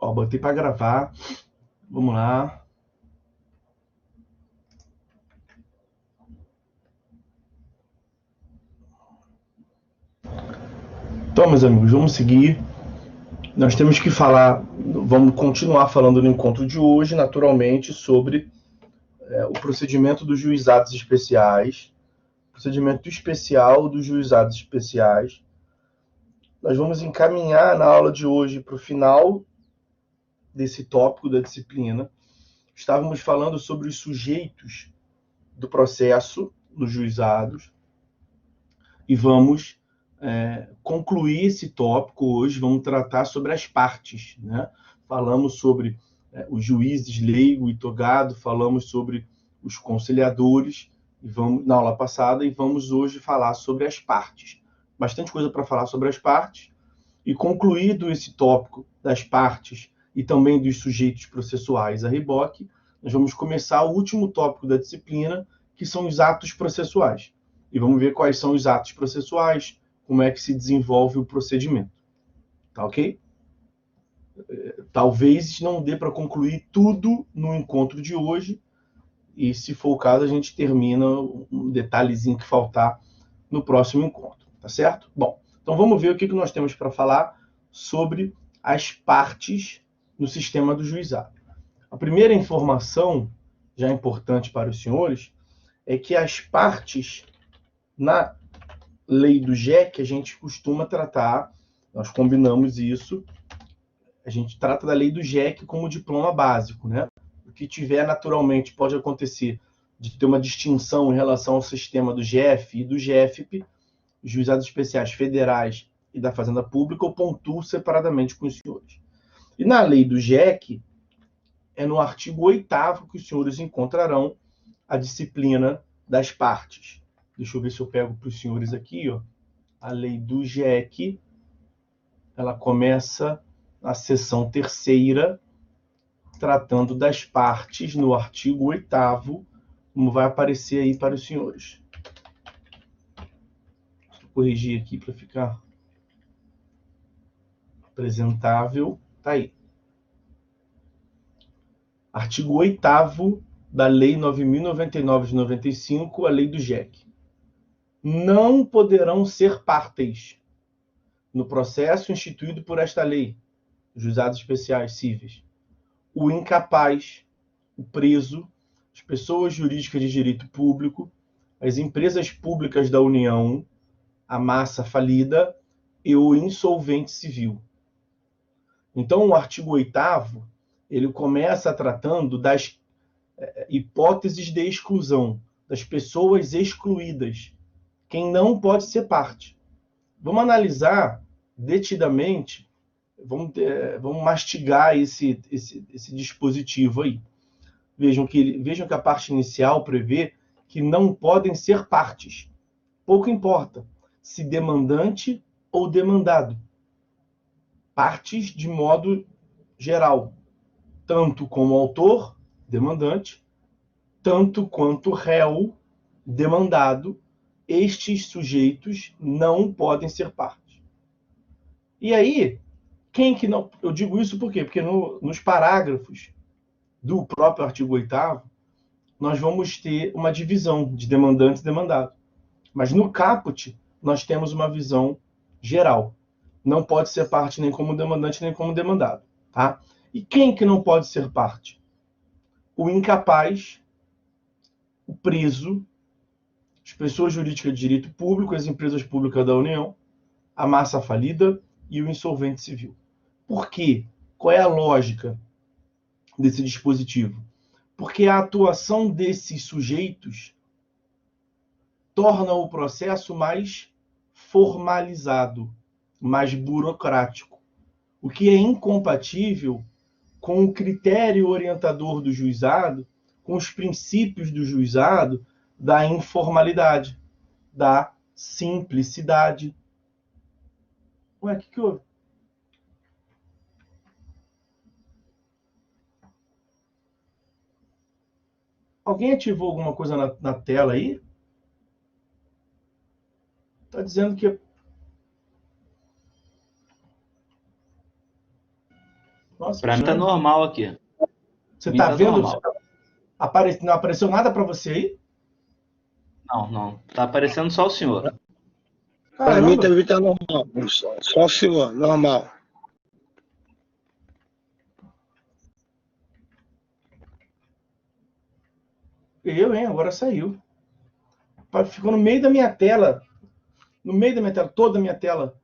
Ó, botei para gravar. Vamos lá. Então, meus amigos, vamos seguir. Nós temos que falar, vamos continuar falando no encontro de hoje, naturalmente, sobre o procedimento dos juizados especiais, procedimento especial dos juizados especiais. Nós vamos encaminhar na aula de hoje para o final desse tópico da disciplina. Estávamos falando sobre os sujeitos do processo nos juizados e vamos concluir esse tópico hoje. Vamos tratar sobre as partes, né? Falamos sobre os juízes leigo e togado, falamos sobre os conciliadores na aula passada, e vamos hoje falar sobre as partes. Bastante coisa para falar sobre as partes. E concluído esse tópico das partes e também dos sujeitos processuais a reboque, nós vamos começar o último tópico da disciplina, que são os atos processuais. E vamos ver quais são os atos processuais, como é que se desenvolve o procedimento. Tá ok? Talvez não dê para concluir tudo no encontro de hoje, e se for o caso, a gente termina um detalhezinho que faltar no próximo encontro, tá certo? Bom, então vamos ver o que nós temos para falar sobre as partes no sistema do juizado. A primeira informação, já importante para os senhores, é que as partes na lei do JEC a gente costuma tratar, nós combinamos isso, a gente trata da lei do JEC como diploma básico, né? O que tiver naturalmente pode acontecer de ter uma distinção em relação ao sistema do GF e do GFP, os juizados especiais federais e da Fazenda Pública, eu pontuo separadamente com os senhores. E na lei do JEC, é no artigo 8º que os senhores encontrarão a disciplina das partes. Deixa eu ver se eu pego para os senhores aqui, ó. A lei do JEC, ela começa na seção 3ª, tratando das partes, no artigo 8º, como vai aparecer aí para os senhores. Deixa eu corrigir aqui para ficar apresentável. Tá aí. Artigo 8º da Lei 9.099 de 95, a Lei do JEC. Não poderão ser partes no processo instituído por esta lei, juizados especiais cíveis, o incapaz, o preso, as pessoas jurídicas de direito público, as empresas públicas da União, a massa falida e o insolvente civil. Então, o artigo 8º, ele começa tratando das hipóteses de exclusão, das pessoas excluídas, quem não pode ser parte. Vamos analisar detidamente, vamos mastigar esse dispositivo aí. Vejam que a parte inicial prevê que não podem ser partes. Pouco importa se demandante ou demandado. Partes de modo geral, tanto como autor, demandante, tanto quanto réu, demandado, estes sujeitos não podem ser parte. E aí, quem que não... Eu digo isso por quê? Porque nos parágrafos do próprio artigo 8º, nós vamos ter uma divisão de demandante e demandado. Mas no caput, nós temos uma visão geral. Não pode ser parte nem como demandante, nem como demandado. Tá? E quem que não pode ser parte? O incapaz, o preso, as pessoas jurídicas de direito público, as empresas públicas da União, a massa falida e o insolvente civil. Por quê? Qual é a lógica desse dispositivo? Porque a atuação desses sujeitos torna o processo mais formalizado, mais burocrático, o que é incompatível com o critério orientador do juizado, com os princípios do juizado, da informalidade, da simplicidade. Ué, o que houve? Alguém ativou alguma coisa na tela aí? Está dizendo que... Nossa, Pra mim tá normal aqui. você Mim tá tá vendo? normal. Não apareceu nada para você aí? Não, não. Tá aparecendo só o senhor. Para mim Caramba! também tá normal. Só o senhor, normal. Agora saiu. Ficou no meio da minha tela. No meio da minha tela, toda a minha tela.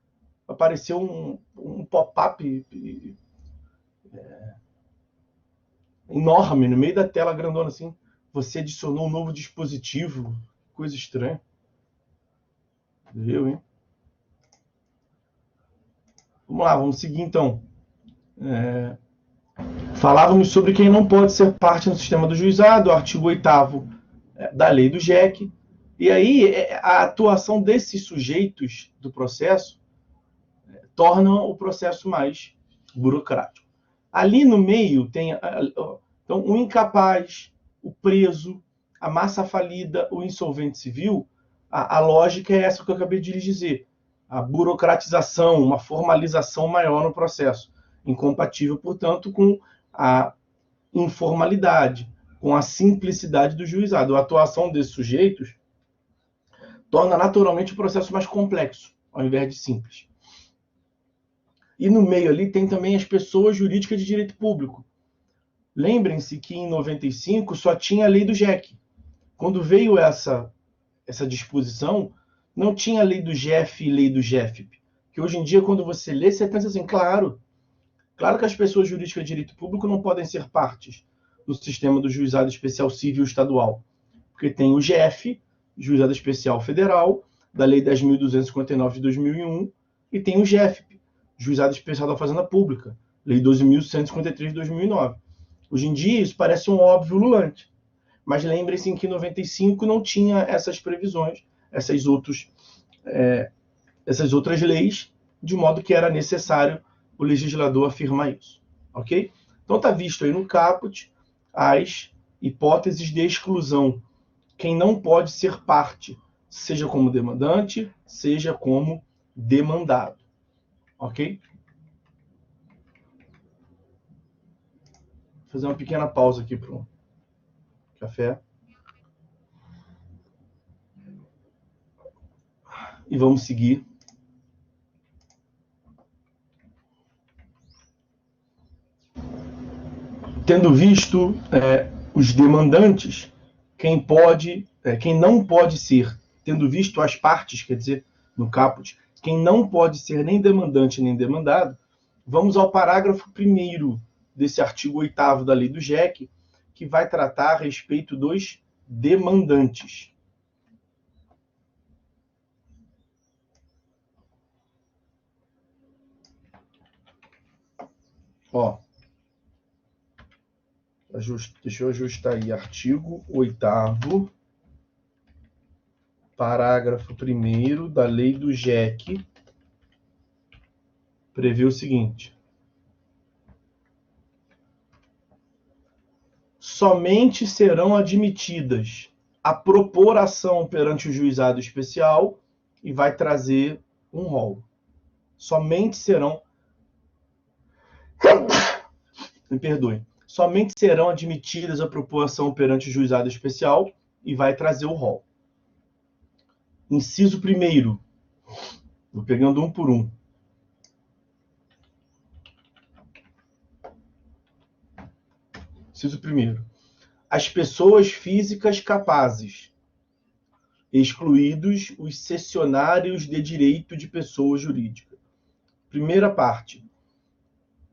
Apareceu um pop-up enorme no meio da tela grandona assim. Você adicionou um novo dispositivo. Coisa estranha. Hein? Vamos lá, vamos seguir então. Falávamos sobre quem não pode ser parte no sistema do juizado, artigo 8º da lei do JEC. E aí, a atuação desses sujeitos do processo torna o processo mais burocrático. Ali no meio tem então, o incapaz, o preso, a massa falida, o insolvente civil. A lógica é essa que eu acabei de lhes dizer. A burocratização, uma formalização maior no processo, incompatível, portanto, com a informalidade, com a simplicidade do juizado. A atuação desses sujeitos torna naturalmente o processo mais complexo, ao invés de simples. E no meio ali tem também as pessoas jurídicas de direito público. Lembrem-se que em 95 só tinha a lei do JEC. Quando veio essa disposição, não tinha a lei do GEF e lei do GEFIP. Que hoje em dia, quando você lê, você pensa assim, claro que as pessoas jurídicas de direito público não podem ser partes do sistema do Juizado Especial Civil Estadual. Porque tem o GEF, Juizado Especial Federal, da Lei 10.259 de 2001, e tem o GEFIP, Juizado Especial da Fazenda Pública, Lei 12.153 de 2009. Hoje em dia, isso parece um óbvio ululante. Mas lembrem-se que em 95 não tinha essas previsões, essas outras leis, de modo que era necessário o legislador afirmar isso. Ok? Então está visto aí no caput as hipóteses de exclusão. Quem não pode ser parte, seja como demandante, seja como demandado. Ok? Vou fazer uma pequena pausa aqui para o café. E vamos seguir. Tendo visto os demandantes, quem não pode ser, tendo visto as partes, quer dizer, no caput, quem não pode ser nem demandante nem demandado, vamos ao parágrafo 1º desse artigo 8º da lei do JEC, que vai tratar a respeito dos demandantes. Deixa eu ajustar aí. Artigo 8º, parágrafo 1º da lei do JEC, prevê o seguinte: somente serão admitidas a propor ação perante o juizado especial e vai trazer um rol. Somente serão... Me perdoe. Somente serão admitidas a propor ação perante o juizado especial e vai trazer o rol. Inciso 1º. Vou pegando um por um. Inciso 1º. As pessoas físicas capazes, excluídos os cessionários de direito de pessoa jurídica. Primeira parte.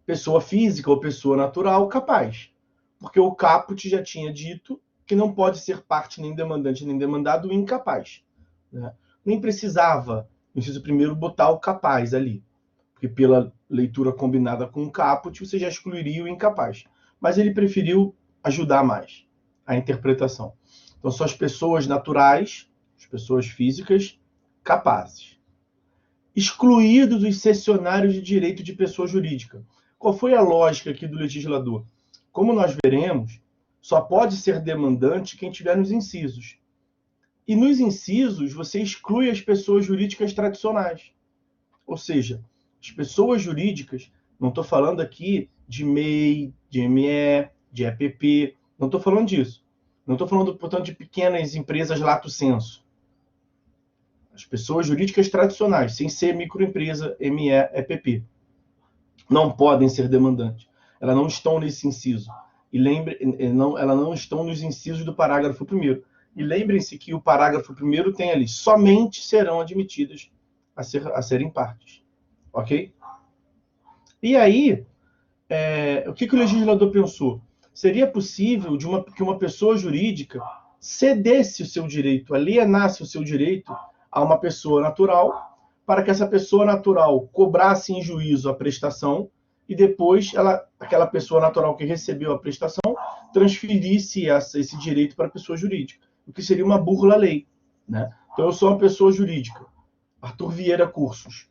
Pessoa física ou pessoa natural capaz. Porque o caput já tinha dito que não pode ser parte nem demandante nem demandado incapaz. Né? Nem precisava, no inciso 1º, botar o capaz ali. Porque pela leitura combinada com o caput, você já excluiria o incapaz. Mas ele preferiu ajudar mais a interpretação. Então, são as pessoas naturais, as pessoas físicas capazes. Excluídos os cessionários de direito de pessoa jurídica. Qual foi a lógica aqui do legislador? Como nós veremos, só pode ser demandante quem tiver nos incisos. E nos incisos, você exclui as pessoas jurídicas tradicionais. Ou seja, as pessoas jurídicas, não estou falando aqui de MEI, de ME, de EPP. Não estou falando disso. Não estou falando, portanto, de pequenas empresas lato sensu. As pessoas jurídicas tradicionais, sem ser microempresa, ME, EPP, não podem ser demandantes. Elas não estão nesse inciso. E elas não estão nos incisos do parágrafo 1º. E lembrem-se que o parágrafo 1º tem ali, somente serão admitidas a serem partes. Ok? E aí, o que o legislador pensou? Seria possível que uma pessoa jurídica cedesse o seu direito, alienasse o seu direito a uma pessoa natural, para que essa pessoa natural cobrasse em juízo a prestação e depois aquela pessoa natural que recebeu a prestação transferisse esse direito para a pessoa jurídica, o que seria uma burla à lei. Né? Então, eu sou uma pessoa jurídica, Arthur Vieira Cursos.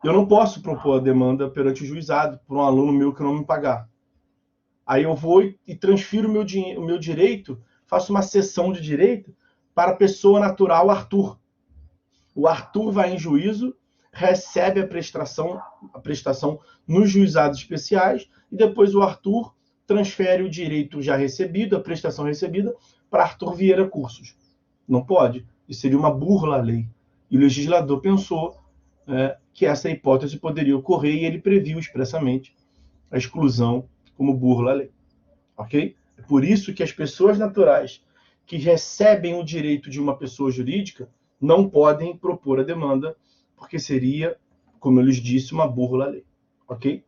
Eu não posso propor a demanda perante o juizado por um aluno meu que não me pagar. Aí eu vou e transfiro o meu direito, faço uma cessão de direito para a pessoa natural Arthur. O Arthur vai em juízo, recebe a prestação nos juizados especiais e depois o Arthur transfere o direito já recebido, a prestação recebida, para Arthur Vieira Cursos. Não pode. Isso seria uma burla à lei. E o legislador pensou que essa hipótese poderia ocorrer e ele previu expressamente a exclusão como burla à lei. Ok? É por isso que as pessoas naturais que recebem o direito de uma pessoa jurídica não podem propor a demanda, porque seria, como eu lhes disse, uma burla à lei. Ok?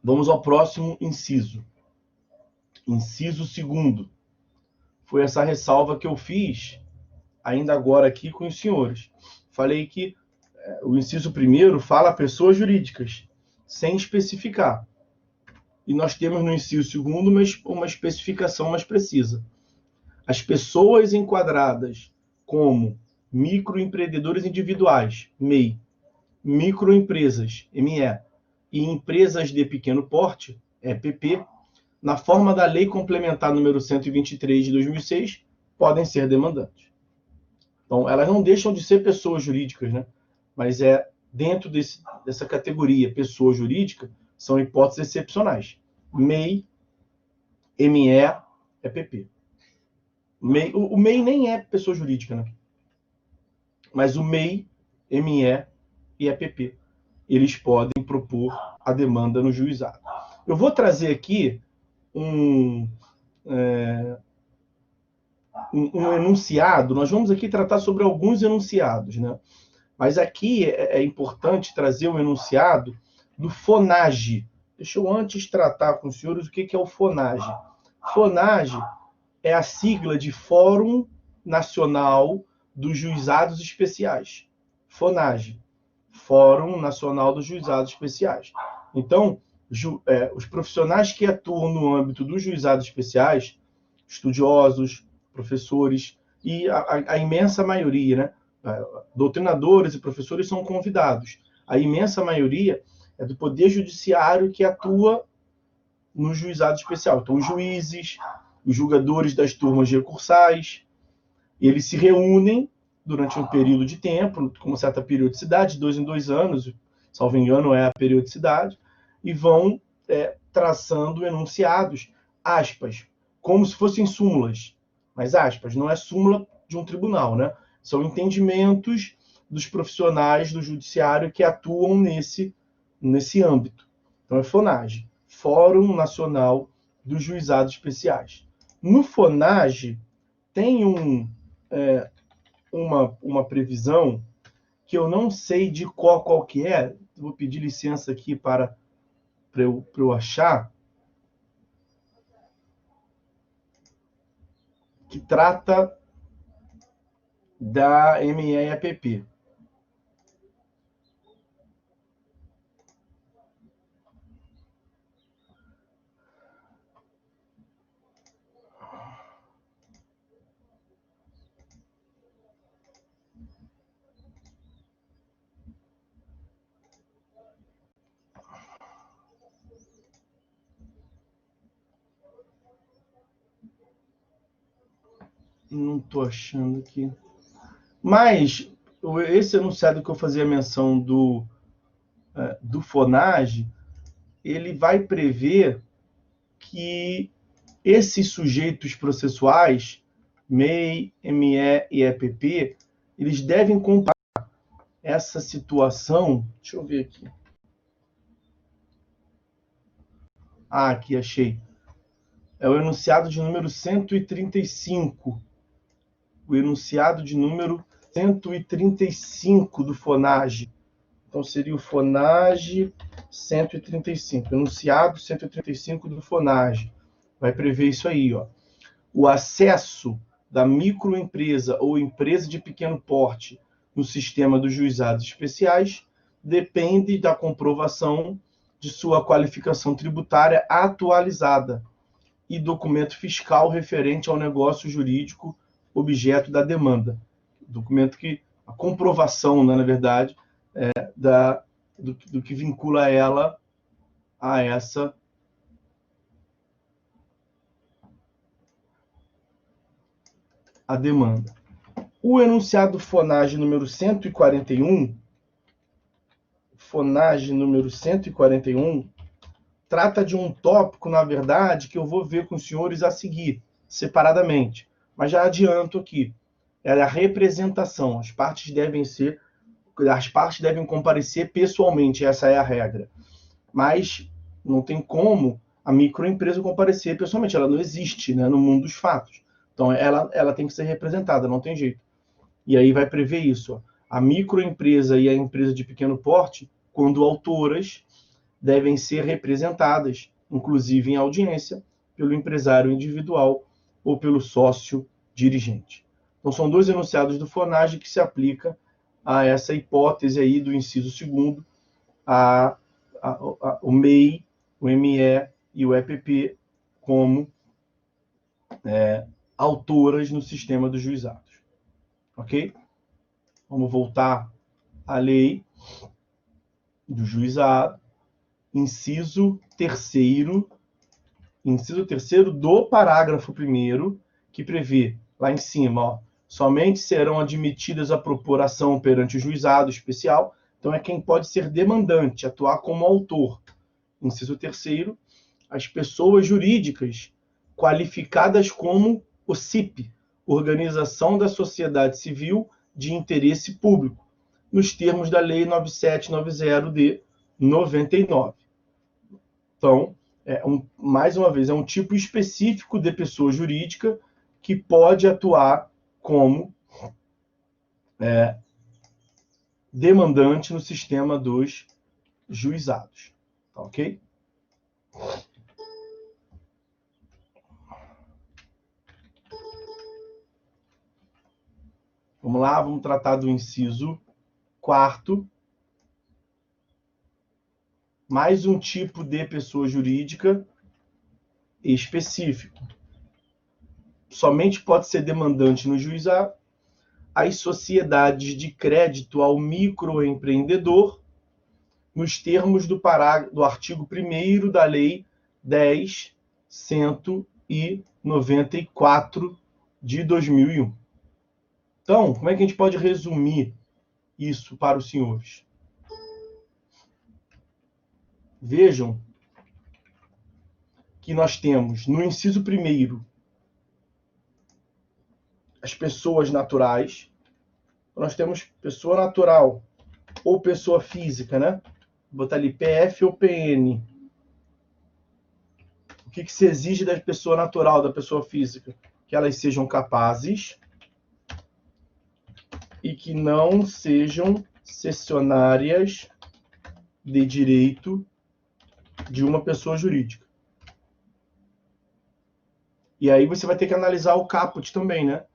Vamos ao próximo inciso. Inciso 2º. Foi essa ressalva que eu fiz ainda agora aqui com os senhores. Falei que o inciso 1º fala pessoas jurídicas, sem especificar. E nós temos no inciso 2º uma especificação mais precisa. As pessoas enquadradas como microempreendedores individuais, MEI, microempresas, ME, e empresas de pequeno porte, EPP, na forma da Lei Complementar número 123 de 2006, podem ser demandantes. Então, elas não deixam de ser pessoas jurídicas, né? Mas dentro dessa categoria, pessoa jurídica, são hipóteses excepcionais. MEI, ME, EPP. O MEI nem é pessoa jurídica, né? Mas o MEI, ME e EPP, eles podem propor a demanda no juizado. Eu vou trazer aqui um enunciado, nós vamos aqui tratar sobre alguns enunciados, né? Mas aqui é importante trazer um enunciado do FONAGE. Deixa eu antes tratar com os senhores o que é o FONAGE. FONAGE é a sigla de Fórum Nacional dos Juizados Especiais. FONAGE, Fórum Nacional dos Juizados Especiais. Então, os profissionais que atuam no âmbito dos juizados especiais, estudiosos, professores, e a imensa maioria, né? Doutrinadores e professores são convidados. A imensa maioria é do Poder Judiciário que atua no juizado especial. Então, os juízes, os julgadores das turmas recursais, eles se reúnem durante um período de tempo, com uma certa periodicidade, de 2 em 2 anos, salvo engano é a periodicidade, e vão traçando enunciados, aspas, como se fossem súmulas. Mas aspas, não é súmula de um tribunal, né? São entendimentos dos profissionais do judiciário que atuam nesse âmbito. Então é FONAGE, Fórum Nacional dos Juizados Especiais. No FONAGE tem uma previsão que eu não sei de qual que é, vou pedir licença aqui para eu achar, que trata da MEAPP. Não estou achando aqui. Mas esse enunciado que eu fazia menção do FONAGE, ele vai prever que esses sujeitos processuais, MEI, ME e EPP, eles devem comparar essa situação. Deixa eu ver aqui. Aqui, achei. É o enunciado de número 135. O enunciado de número 135 do FONAGE. Então, seria o FONAGE 135. Enunciado 135 do FONAGE. Vai prever isso aí, ó. O acesso da microempresa ou empresa de pequeno porte no sistema dos juizados especiais depende da comprovação de sua qualificação tributária atualizada e documento fiscal referente ao negócio jurídico objeto da demanda. Documento que a comprovação, né, na verdade, do que vincula ela a essa a demanda. O enunciado FONAGE número 141, FONAGE número 141, trata de um tópico, na verdade, que eu vou ver com os senhores a seguir, separadamente. Mas já adianto aqui, é a representação. As partes devem comparecer pessoalmente, essa é a regra. Mas não tem como a microempresa comparecer pessoalmente, ela não existe, né, no mundo dos fatos. Então, ela tem que ser representada, não tem jeito. E aí vai prever isso. Ó. A microempresa e a empresa de pequeno porte, quando autoras, devem ser representadas, inclusive em audiência, pelo empresário individual ou pelo sócio dirigente. Então, são dois enunciados do FONAGE que se aplica a essa hipótese aí do inciso 2º, o MEI, o ME e o EPP como autoras no sistema dos juizados. Ok? Vamos voltar à lei do juizado. Inciso terceiro do parágrafo 1º, que prevê, lá em cima, ó, somente serão admitidas a propor ação perante o juizado especial. Então, é quem pode ser demandante, atuar como autor. Inciso 3º, as pessoas jurídicas qualificadas como OCIP, Organização da Sociedade Civil de Interesse Público, nos termos da Lei 9790 de 99. Então, mais uma vez, é um tipo específico de pessoa jurídica que pode atuar como demandante no sistema dos juizados. Tá, ok? Vamos lá, vamos tratar do inciso 4º. Mais um tipo de pessoa jurídica específico. Somente pode ser demandante no juizado as sociedades de crédito ao microempreendedor, nos termos do artigo 1º da Lei 10.194 de 2001. Então, como é que a gente pode resumir isso para os senhores? Vejam que nós temos no inciso 1º as pessoas naturais. Nós temos pessoa natural ou pessoa física, né? Vou botar ali PF ou PN. O que se exige da pessoa natural, da pessoa física? Que elas sejam capazes e que não sejam cessionárias de direito de uma pessoa jurídica. E aí você vai ter que analisar o caput também, né?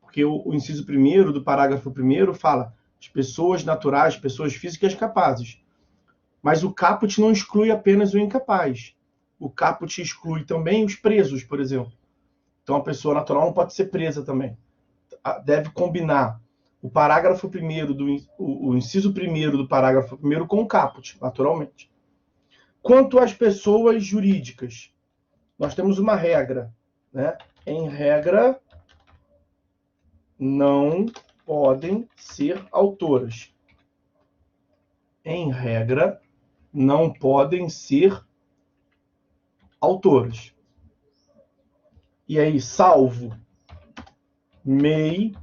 Porque o inciso 1º do parágrafo 1º fala de pessoas naturais, pessoas físicas capazes. Mas o caput não exclui apenas o incapaz. O caput exclui também os presos, por exemplo. Então, a pessoa natural não pode ser presa também. Deve combinar o parágrafo 1º, o inciso 1º do parágrafo 1º com o caput, naturalmente. Quanto às pessoas jurídicas, nós temos uma regra, né? Em regra, não podem ser autoras. Em regra, não podem ser autoras. E aí, salvo MEI,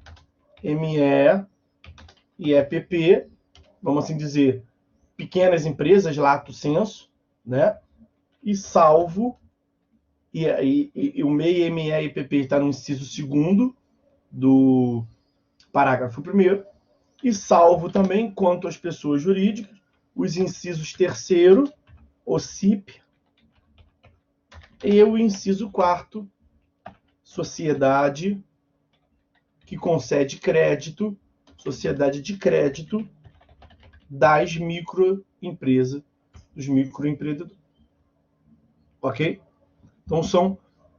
ME e EPP, vamos assim dizer, pequenas empresas, lato sensu, né? E salvo, e o MEI, ME e EPP está no inciso 2º do parágrafo 1º, e salvo também, quanto às pessoas jurídicas, os incisos 3º, o CIP, e o inciso 4º, sociedade que concede crédito, sociedade de crédito das microempresas, dos microempreendedores. Ok? Então,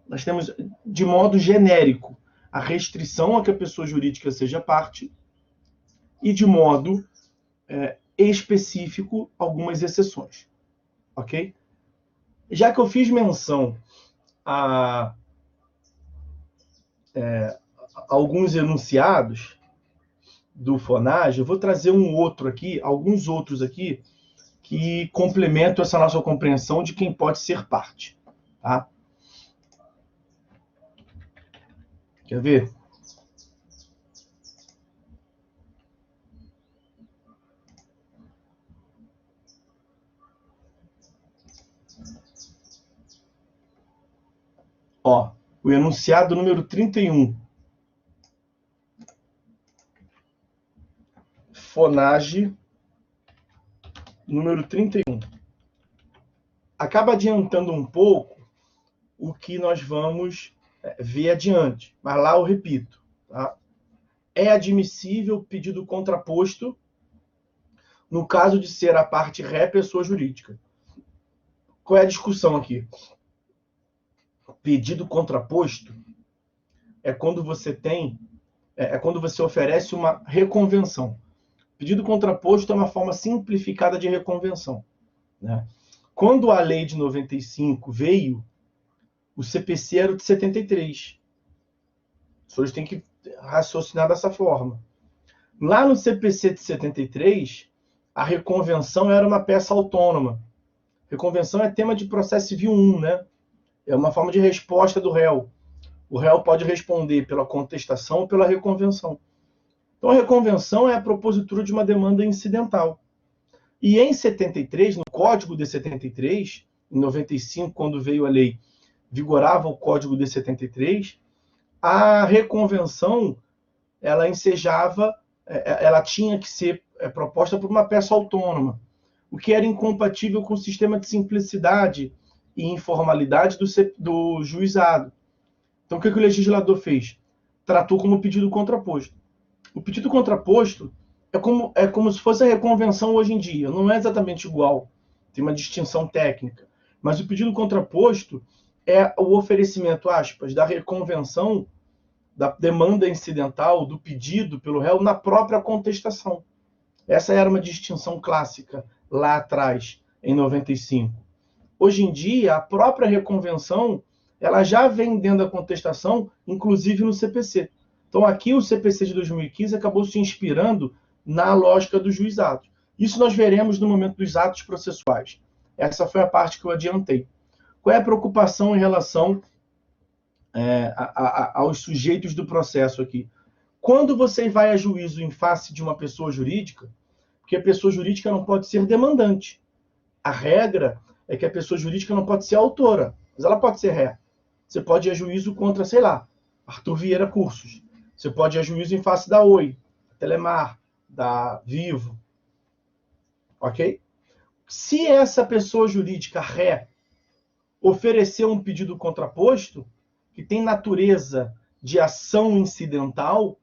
nós temos, de modo genérico, a restrição a que a pessoa jurídica seja parte e, de modo específico, algumas exceções. Ok? Já que eu fiz menção a alguns enunciados do FONAGE, eu vou trazer alguns outros aqui, que complementam essa nossa compreensão de quem pode ser parte. Tá? Quer ver? Ó, o enunciado número 31. FONAGE número 31. Acaba adiantando um pouco o que nós vamos ver adiante. Mas lá eu repito. Tá? É admissível pedido contraposto no caso de ser a parte ré pessoa jurídica. Qual é a discussão aqui? Pedido contraposto é quando você quando você oferece uma reconvenção. Pedido contraposto é uma forma simplificada de reconvenção. Né? Quando a lei de 95 veio, o CPC era o de 73. Os senhores têm que raciocinar dessa forma. Lá no CPC de 73, a reconvenção era uma peça autônoma. Reconvenção é tema de processo civil 1, né? É uma forma de resposta do réu. O réu pode responder pela contestação ou pela reconvenção. Então, a reconvenção é a propositura de uma demanda incidental. E em 73, no Código de 73, em 95, quando veio a lei, vigorava o Código de 73, a reconvenção, ela ensejava, ela tinha que ser proposta por uma peça autônoma, o que era incompatível com o sistema de simplicidade e informalidade do juizado. Então, o que o legislador fez? Tratou como pedido contraposto. O pedido contraposto é como se fosse a reconvenção hoje em dia. Não é exatamente igual, tem uma distinção técnica. Mas o pedido contraposto é o oferecimento, aspas, da reconvenção, da demanda incidental, do pedido pelo réu na própria contestação. Essa era uma distinção clássica lá atrás, em 95. Hoje em dia, a própria reconvenção ela já vem dentro da contestação, inclusive no CPC. Então, aqui o CPC de 2015 acabou se inspirando na lógica dos juizados. Isso nós veremos no momento dos atos processuais. Essa foi a parte que eu adiantei. Qual é a preocupação em relação aos sujeitos do processo aqui? Quando você vai a juízo em face de uma pessoa jurídica, porque a pessoa jurídica não pode ser demandante. A regra é que a pessoa jurídica não pode ser autora, mas ela pode ser ré. Você pode ir a juízo contra, sei lá, Arthur Vieira Cursos. Você pode ir a juízo em face da Oi, da Telemar, da Vivo. Ok? Se essa pessoa jurídica ré oferecer um pedido contraposto, que tem natureza de ação incidental,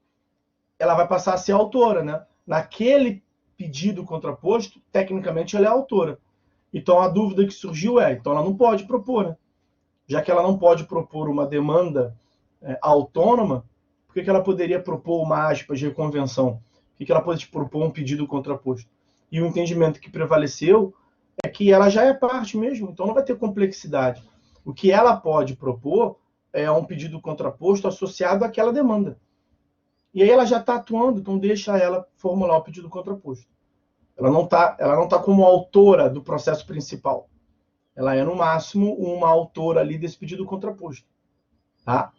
ela vai passar a ser autora, né? Naquele pedido contraposto, tecnicamente ela é autora. Então a dúvida que surgiu então ela não pode propor, né? Já que ela não pode propor uma demanda autônoma, por que ela poderia propor uma aspas de reconvenção? Por que ela pode propor um pedido contraposto? E o entendimento que prevaleceu é que ela já é parte mesmo, então não vai ter complexidade. O que ela pode propor é um pedido contraposto associado àquela demanda. E aí ela já está atuando, então deixa ela formular o pedido contraposto. Ela não tá como autora do processo principal. Ela é, no máximo, uma autora ali desse pedido contraposto. Tá?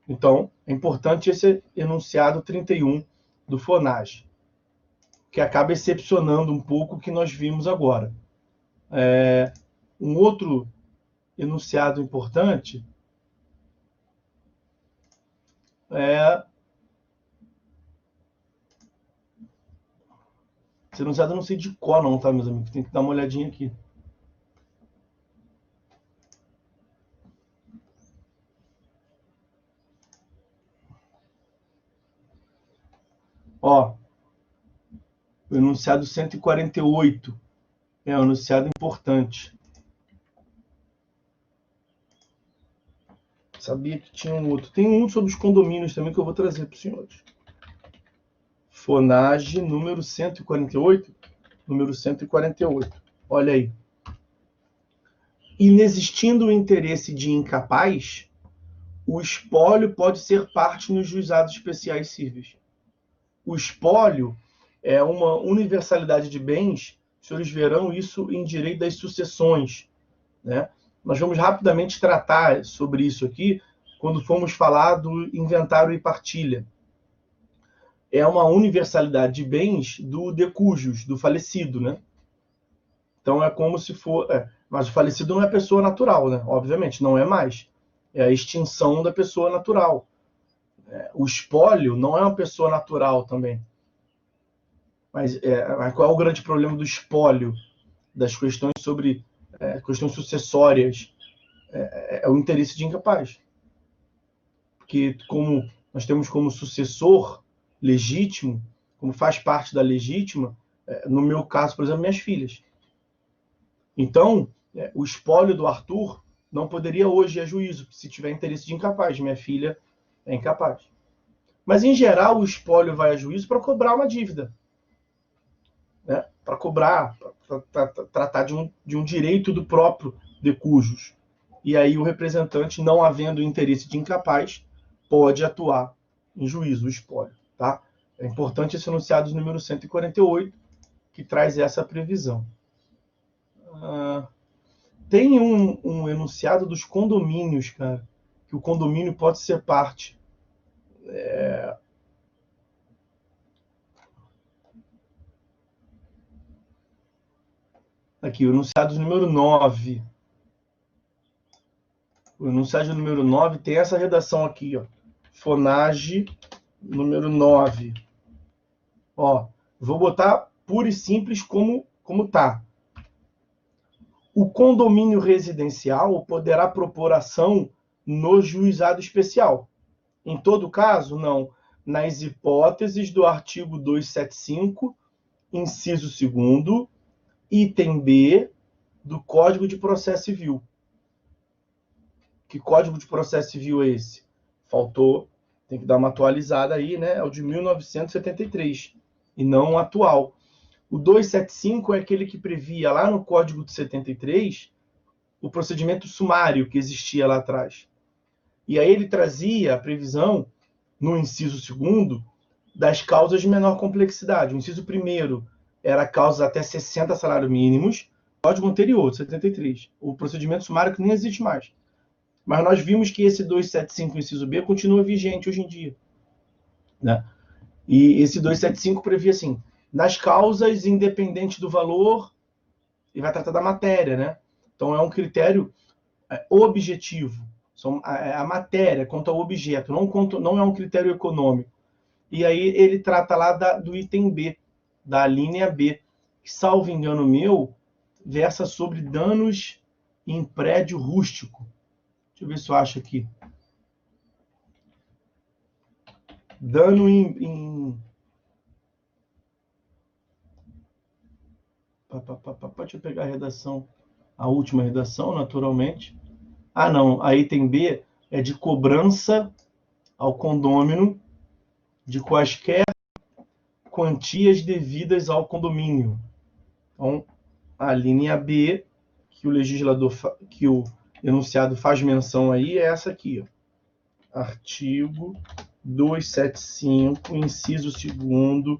Então, é importante esse enunciado 31 do FONAGE, que acaba excepcionando um pouco o que nós vimos agora. Um outro enunciado importante é... Esse enunciado eu não sei de qual não, tá, meus amigos? Tem que dar uma olhadinha aqui. Ó, o enunciado 148 é um enunciado importante. Sabia que tinha um outro. Tem um sobre os condomínios também que eu vou trazer para os senhores. FONAGE número 148. Número 148. Olha aí. Inexistindo o interesse de incapaz, o espólio pode ser parte nos juizados especiais cíveis. O espólio é uma universalidade de bens. Os senhores verão isso em direito das sucessões, né? Nós vamos rapidamente tratar sobre isso aqui quando formos falar do inventário e partilha. É uma universalidade de bens do de cujos, do falecido, né? Então é como se for... mas o falecido não é pessoa natural, né? Obviamente, não é mais. É a extinção da pessoa natural. O espólio não é uma pessoa natural também. Mas qual é o grande problema do espólio? Das questões sobre questões sucessórias? É o interesse de incapaz. Porque como nós temos como sucessor legítimo, como faz parte da legítima, no meu caso, por exemplo, minhas filhas. Então, o espólio do Arthur não poderia hoje ir a juízo, se tiver interesse de incapaz. Minha filha é incapaz. Mas, em geral, o espólio vai a juízo para cobrar uma dívida. Né? Para cobrar, para tratar de um direito do próprio de cujos. E aí o representante, não havendo interesse de incapaz, pode atuar em juízo, o espólio. Tá? É importante esse enunciado número 148, que traz essa previsão. Tem um enunciado dos condomínios, cara, que o condomínio pode ser parte. Aqui, o enunciado número 9. O enunciado número 9 tem essa redação aqui, ó. FONAGE número 9. Ó, vou botar puro e simples como tá. O condomínio residencial poderá propor ação no juizado especial. Em todo caso, não. Nas hipóteses do artigo 275, inciso 2º, item B do Código de Processo Civil. Que Código de Processo Civil é esse? Faltou, tem que dar uma atualizada aí, né? É o de 1973, e não o atual. O 275 é aquele que previa lá no Código de 73 o procedimento sumário que existia lá atrás. E aí ele trazia a previsão, no inciso 2º, das causas de menor complexidade. O inciso 1º era causas até 60 salários mínimos, Código anterior, de 73. O procedimento sumário que nem existe mais. Mas nós vimos que esse 275, inciso B, continua vigente hoje em dia. Né? E esse 275 previa assim, nas causas, independente do valor, e vai tratar da matéria, né? Então é um critério objetivo. A matéria quanto ao objeto, não é um critério econômico. E aí ele trata lá do item B, da linha B, que, salvo engano meu, versa sobre danos em prédio rústico. Deixa eu ver se eu acho aqui. Dano em... Deixa eu pegar a redação. A última redação, naturalmente. Ah, não. A item B é de cobrança ao condômino de quaisquer quantias devidas ao condomínio. Então, a linha B, que o legislador, que o enunciado faz menção aí, é essa aqui. Ó. Artigo 275, inciso 2º,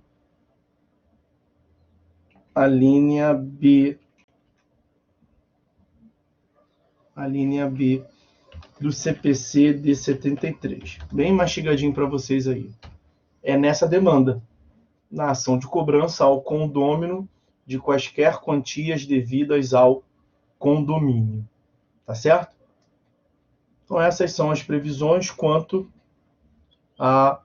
a linha B. A linha B do CPC de 73. Bem mastigadinho para vocês aí. É nessa demanda, na ação de cobrança ao condômino de quaisquer quantias devidas ao condomínio. Tá certo? Então essas são as previsões quanto a...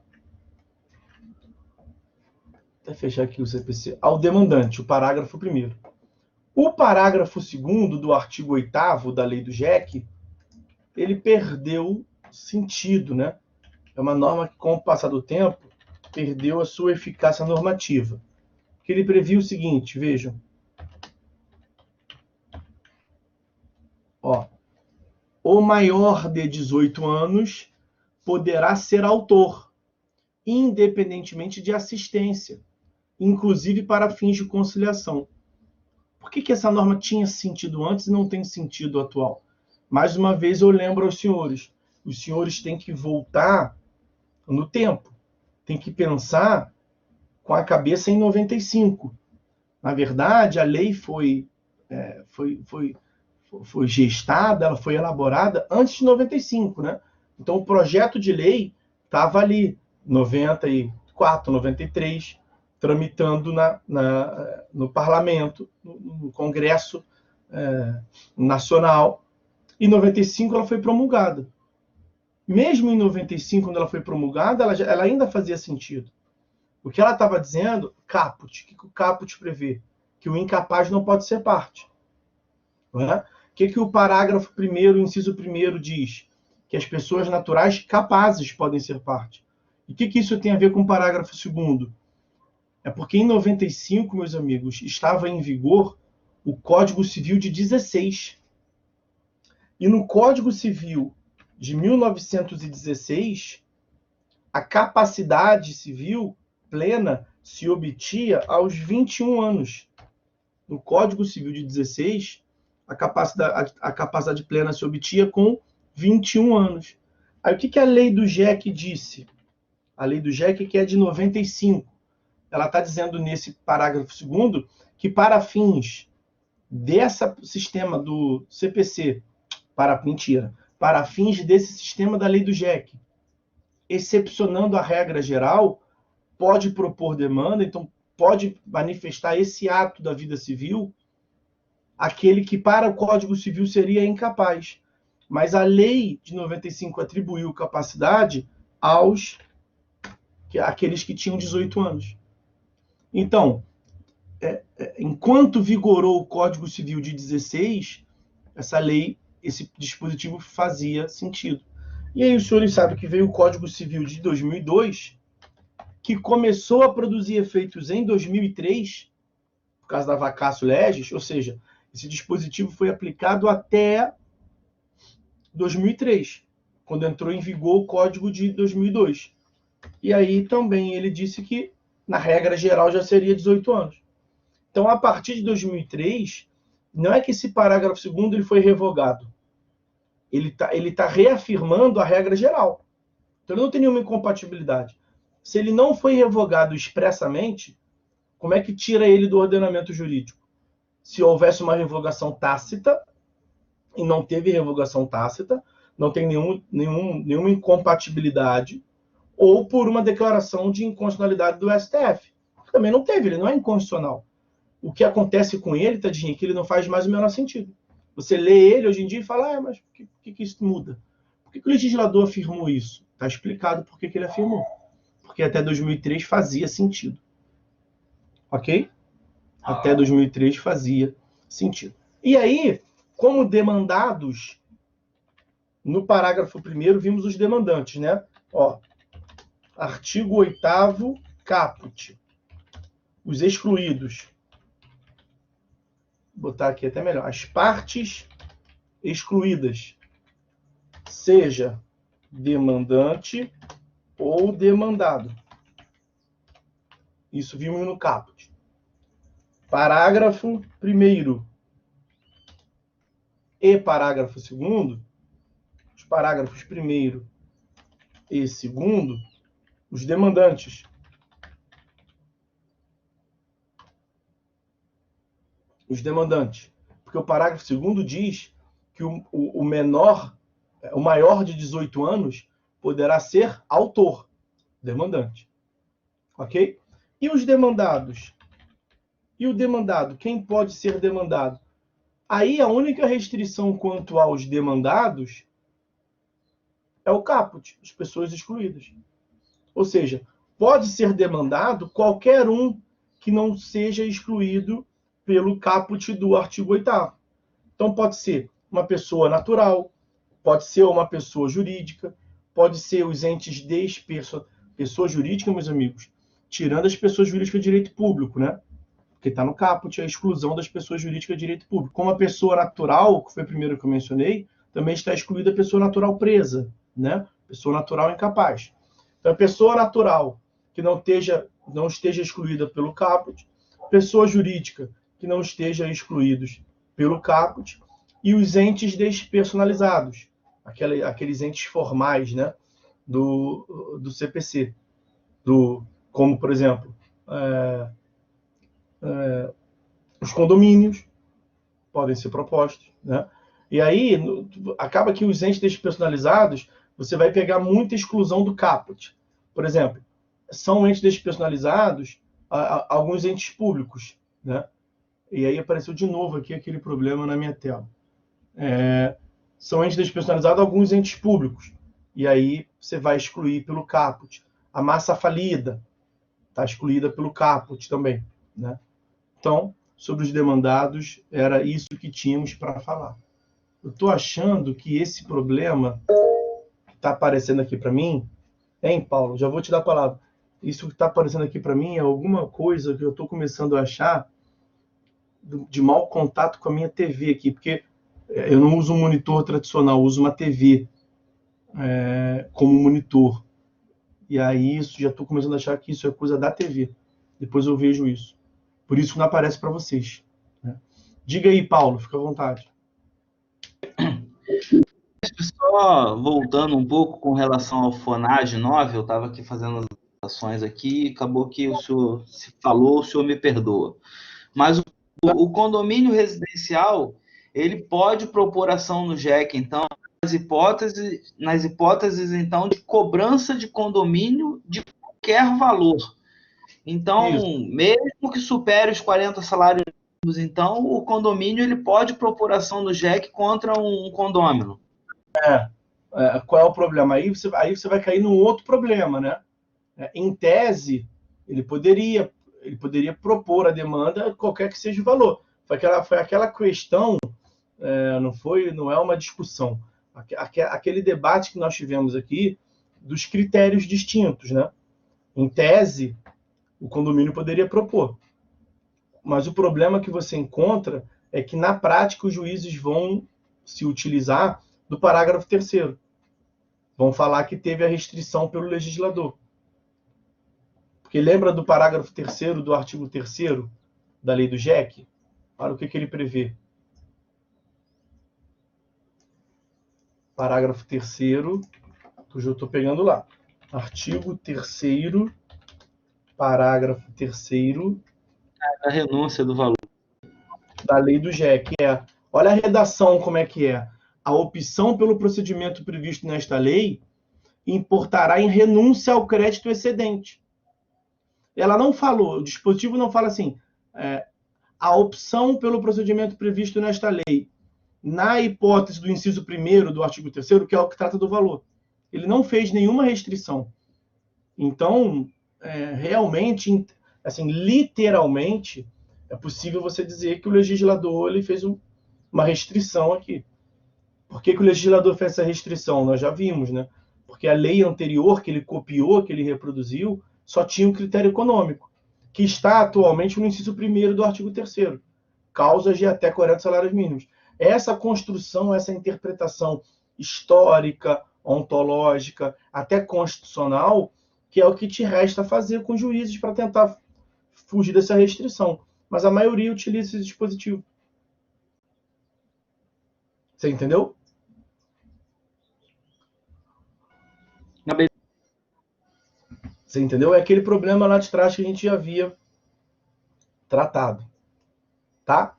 Vou fechar aqui o CPC. Ao demandante, o parágrafo 1º. O parágrafo 2º do artigo 8º da lei do JEC, ele perdeu sentido, né? É uma norma que, com o passar do tempo, perdeu a sua eficácia normativa. Que ele previa o seguinte, vejam. Ó, o maior de 18 anos poderá ser autor, independentemente de assistência, inclusive para fins de conciliação. Por que essa norma tinha sentido antes e não tem sentido atual? Mais uma vez eu lembro aos senhores, os senhores têm que voltar no tempo, tem que pensar com a cabeça em 95. Na verdade, a lei foi gestada, ela foi elaborada antes de 95, né? Então o projeto de lei estava ali, 94, 93, tramitando no parlamento, no Congresso Nacional, e em 95 ela foi promulgada. Mesmo em 95, quando ela foi promulgada, ela ainda fazia sentido. O que ela estava dizendo, caput, o que o caput prevê? Que o incapaz não pode ser parte. Não é? O que o parágrafo 1º, inciso 1º diz? Que as pessoas naturais capazes podem ser parte. E o que isso tem a ver com o parágrafo 2º? É porque em 95, meus amigos, estava em vigor o Código Civil de 16. E no Código Civil de 1916, a capacidade civil plena se obtinha aos 21 anos. No Código Civil de 16, a capacidade plena se obtinha com 21 anos. Aí o que a lei do JEC disse? A lei do JEC, que é de 95. Ela está dizendo nesse parágrafo 2º que para fins desse sistema do CPC, para fins desse sistema da lei do JEC, excepcionando a regra geral, pode propor demanda, então pode manifestar esse ato da vida civil, aquele que para o Código Civil seria incapaz. Mas a lei de 95 atribuiu capacidade àqueles que tinham 18 anos. Então, enquanto vigorou o Código Civil de 16, essa lei, esse dispositivo fazia sentido. E aí os senhores sabem que veio o Código Civil de 2002, que começou a produzir efeitos em 2003, por causa da vacatio legis, ou seja, esse dispositivo foi aplicado até 2003, quando entrou em vigor o Código de 2002. E aí também ele disse que, na regra geral, já seria 18 anos. Então, a partir de 2003, não é que esse parágrafo 2º ele foi revogado. Ele tá reafirmando a regra geral. Então, ele não tem nenhuma incompatibilidade. Se ele não foi revogado expressamente, como é que tira ele do ordenamento jurídico? Se houvesse uma revogação tácita, e não teve revogação tácita, não tem nenhuma incompatibilidade, ou por uma declaração de inconstitucionalidade do STF. Também não teve, ele não é inconstitucional. O que acontece com ele, tadinho, é que ele não faz mais o menor sentido. Você lê ele hoje em dia e fala, mas por que isso muda? Por que o legislador afirmou isso? Está explicado por que ele afirmou. Porque até 2003 fazia sentido. Ok? Até 2003 fazia sentido. E aí, como demandados, no parágrafo 1º, vimos os demandantes, né? Ó, artigo 8º, caput. Os excluídos. Vou botar aqui até melhor. As partes excluídas. Seja demandante ou demandado. Isso vimos no caput. Parágrafo 1º e parágrafo 2º, os parágrafos 1º e 2º, Os demandantes. Os demandantes. Porque o parágrafo 2º diz que o menor, o maior de 18 anos, poderá ser autor, demandante. Ok? E os demandados? E o demandado? Quem pode ser demandado? Aí a única restrição quanto aos demandados é o caput, as pessoas excluídas. Ou seja, pode ser demandado qualquer um que não seja excluído pelo caput do artigo 8º. Então pode ser uma pessoa natural, pode ser uma pessoa jurídica, pode ser os entes pessoa jurídica, meus amigos, tirando as pessoas jurídicas de direito público, né? Porque está no caput a exclusão das pessoas jurídicas de direito público. Como a pessoa natural, que foi o primeiro que eu mencionei, também está excluída a pessoa natural presa, né? Pessoa natural incapaz. Então, a pessoa natural que não esteja excluída pelo caput, pessoa jurídica que não esteja excluídos pelo caput, e os entes despersonalizados, aqueles entes formais, né, do CPC, como, por exemplo, os condomínios podem ser propostos, né? E aí acaba que os entes despersonalizados, você vai pegar muita exclusão do caput. Por exemplo, são entes despersonalizados alguns entes públicos, né? E aí apareceu de novo aqui aquele problema na minha tela. São entes despersonalizados alguns entes públicos. E aí você vai excluir pelo caput. A massa falida está excluída pelo caput também, né? Então, sobre os demandados, era isso que tínhamos para falar. Eu estou achando que esse problema que está aparecendo aqui para mim, hein, Paulo? Já vou te dar a palavra. Isso que está aparecendo aqui para mim é alguma coisa que eu estou começando a achar de mau contato com a minha TV aqui, porque eu não uso um monitor tradicional, eu uso uma TV como monitor. E aí isso já estou começando a achar que isso é coisa da TV. Depois eu vejo isso. Por isso que não aparece para vocês, né? Diga aí, Paulo, fica à vontade. Só voltando um pouco com relação ao FONAGE 9, eu estava aqui fazendo as anotações aqui, acabou que o senhor se falou, o senhor me perdoa. Mas o condomínio residencial, ele pode propor ação no JEC, então, nas hipóteses, então, de cobrança de condomínio de qualquer valor. Então, Isso. mesmo que supere os 40 salários mínimos, então, o condomínio ele pode propor ação no JEC contra um condômino. Qual é o problema? Aí você vai cair num outro problema, né? Em tese, ele poderia propor a demanda, qualquer que seja o valor. Foi aquela questão, não é uma discussão. Aquele debate que nós tivemos aqui dos critérios distintos, né? Em tese, o condomínio poderia propor. Mas o problema que você encontra é que, na prática, os juízes vão se utilizar do parágrafo 3º. Vão falar que teve a restrição pelo legislador. Porque lembra do parágrafo 3º do artigo 3º da lei do JEC? Olha o que ele prevê. Parágrafo 3º, que eu já estou pegando lá. Artigo 3º, parágrafo 3º A renúncia do valor. da lei do JEC. Olha a redação como é que é. A opção pelo procedimento previsto nesta lei importará em renúncia ao crédito excedente. Ela não falou, o dispositivo não fala assim, a opção pelo procedimento previsto nesta lei, na hipótese do inciso 1º do artigo 3º, que é o que trata do valor. Ele não fez nenhuma restrição. Então, realmente, assim, literalmente, é possível você dizer que o legislador ele fez uma restrição aqui. Por que o legislador fez essa restrição? Nós já vimos, né? Porque a lei anterior que ele copiou, que ele reproduziu, só tinha um critério econômico, que está atualmente no inciso 1º do artigo 3º, causas de até 40 salários mínimos. Essa construção, essa interpretação histórica, ontológica, até constitucional, que é o que te resta fazer com os juízes para tentar fugir dessa restrição. Mas a maioria utiliza esse dispositivo. Você entendeu? Você entendeu? É aquele problema lá de trás que a gente já havia tratado. Tá?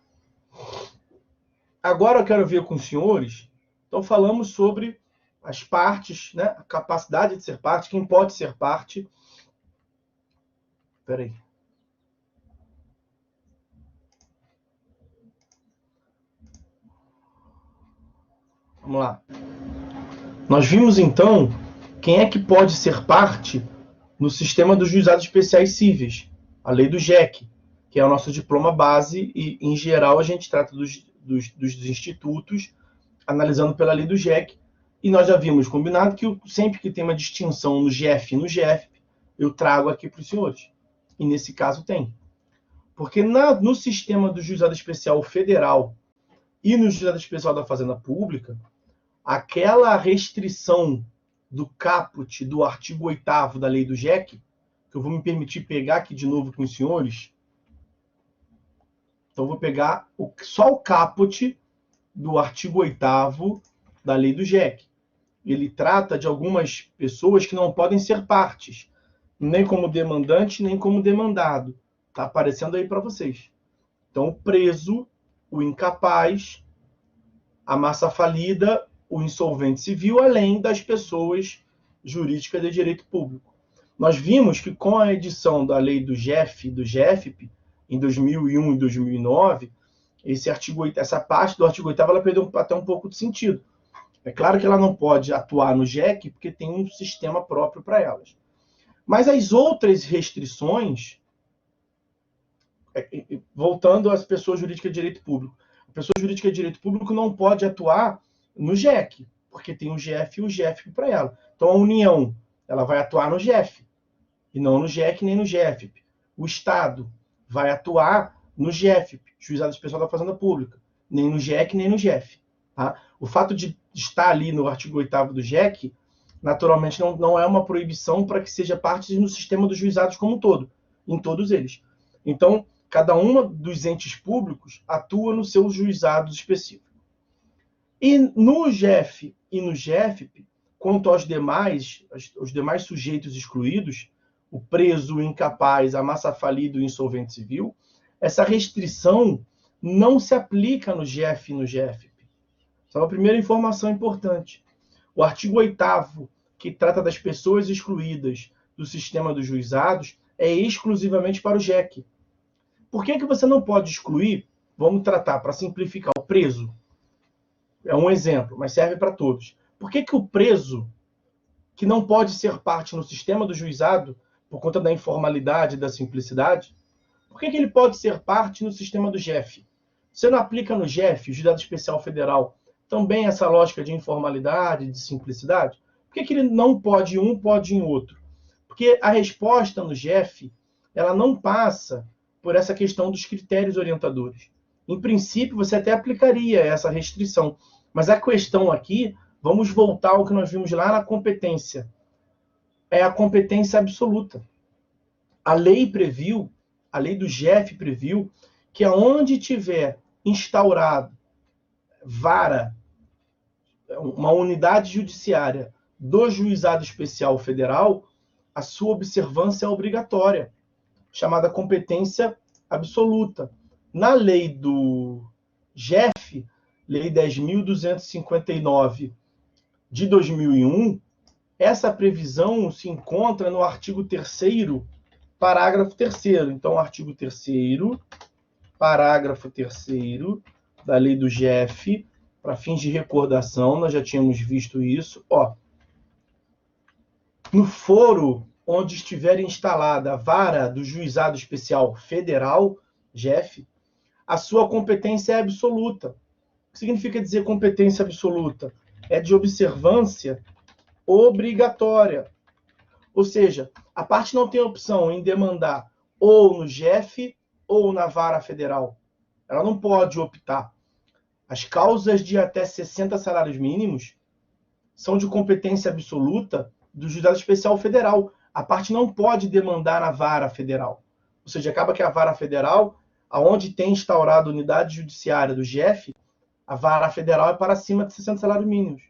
Agora eu quero ver com os senhores. Então falamos sobre as partes, né? A capacidade de ser parte, quem pode ser parte. Espera aí. Vamos lá. Nós vimos então quem é que pode ser parte no sistema dos juizados especiais cíveis, a lei do JEC, que é o nosso diploma base, e em geral a gente trata dos institutos analisando pela lei do JEC, e nós já vimos combinado que sempre que tem uma distinção no GF e no GFP, eu trago aqui para os senhores. E nesse caso tem. Porque no sistema do juizado especial federal e no juizado especial da Fazenda Pública, aquela restrição do caput do artigo 8º da lei do JEC, que eu vou me permitir pegar aqui de novo com os senhores. Então, eu vou pegar só o caput do artigo 8º da lei do JEC. Ele trata de algumas pessoas que não podem ser partes, nem como demandante, nem como demandado. Está aparecendo aí para vocês. Então, o preso, o incapaz, a massa falida, o insolvente civil, além das pessoas jurídicas de direito público. Nós vimos que com a edição da lei do GEF, do GFP, em 2001 e 2009, essa parte do artigo 8º ela perdeu até um pouco de sentido. É claro que ela não pode atuar no JEC, porque tem um sistema próprio para elas. Mas as outras restrições, voltando às pessoas jurídicas de direito público, a pessoa jurídica de direito público não pode atuar no JEC, porque tem o GF e o GFP para ela. Então, a União ela vai atuar no GF, e não no JEC nem no GFP. O Estado vai atuar no GFP, Juizado Especial da Fazenda Pública, nem no JEC nem no GF. Tá? O fato de estar ali no artigo 8º do JEC, naturalmente não é uma proibição para que seja parte no sistema dos juizados como um todo, em todos eles. Então, cada um dos entes públicos atua nos seus juizados específicos. E no GEF e no GFP, quanto aos demais sujeitos excluídos, o preso, o incapaz, a massa falida e o insolvente civil, essa restrição não se aplica no GEF e no GFP. Essa é uma primeira informação importante. O artigo 8º, que trata das pessoas excluídas do sistema dos juizados, é exclusivamente para o JEC. Por que você não pode excluir? Vamos tratar, para simplificar, o preso. É um exemplo, mas serve para todos. Por que o preso, que não pode ser parte no sistema do juizado, por conta da informalidade e da simplicidade, por que ele pode ser parte no sistema do GEF? Você não aplica no GEF, o Juizado Especial Federal, também essa lógica de informalidade, de simplicidade? Por que ele não pode em um, pode em outro? Porque a resposta no GEF, ela não passa por essa questão dos critérios orientadores. Em princípio, você até aplicaria essa restrição, mas a questão aqui, vamos voltar ao que nós vimos lá na competência. É a competência absoluta. A lei do GEF previu que aonde tiver instaurado vara, uma unidade judiciária do Juizado Especial Federal, a sua observância é obrigatória, chamada competência absoluta. Na lei do GEF, Lei 10.259 de 2001, essa previsão se encontra no artigo 3º, parágrafo 3º. Então, artigo 3º, parágrafo 3º da lei do GEF, para fins de recordação, nós já tínhamos visto isso. No foro onde estiver instalada a vara do Juizado Especial Federal, GEF, a sua competência é absoluta. O que significa dizer competência absoluta? É de observância obrigatória. Ou seja, a parte não tem opção em demandar ou no GEF ou na vara federal. Ela não pode optar. As causas de até 60 salários mínimos são de competência absoluta do Juizado Especial Federal. A parte não pode demandar na vara federal. Ou seja, acaba que a vara federal, aonde tem instaurado a unidade judiciária do GEF, a vara federal é para cima de 60 salários mínimos.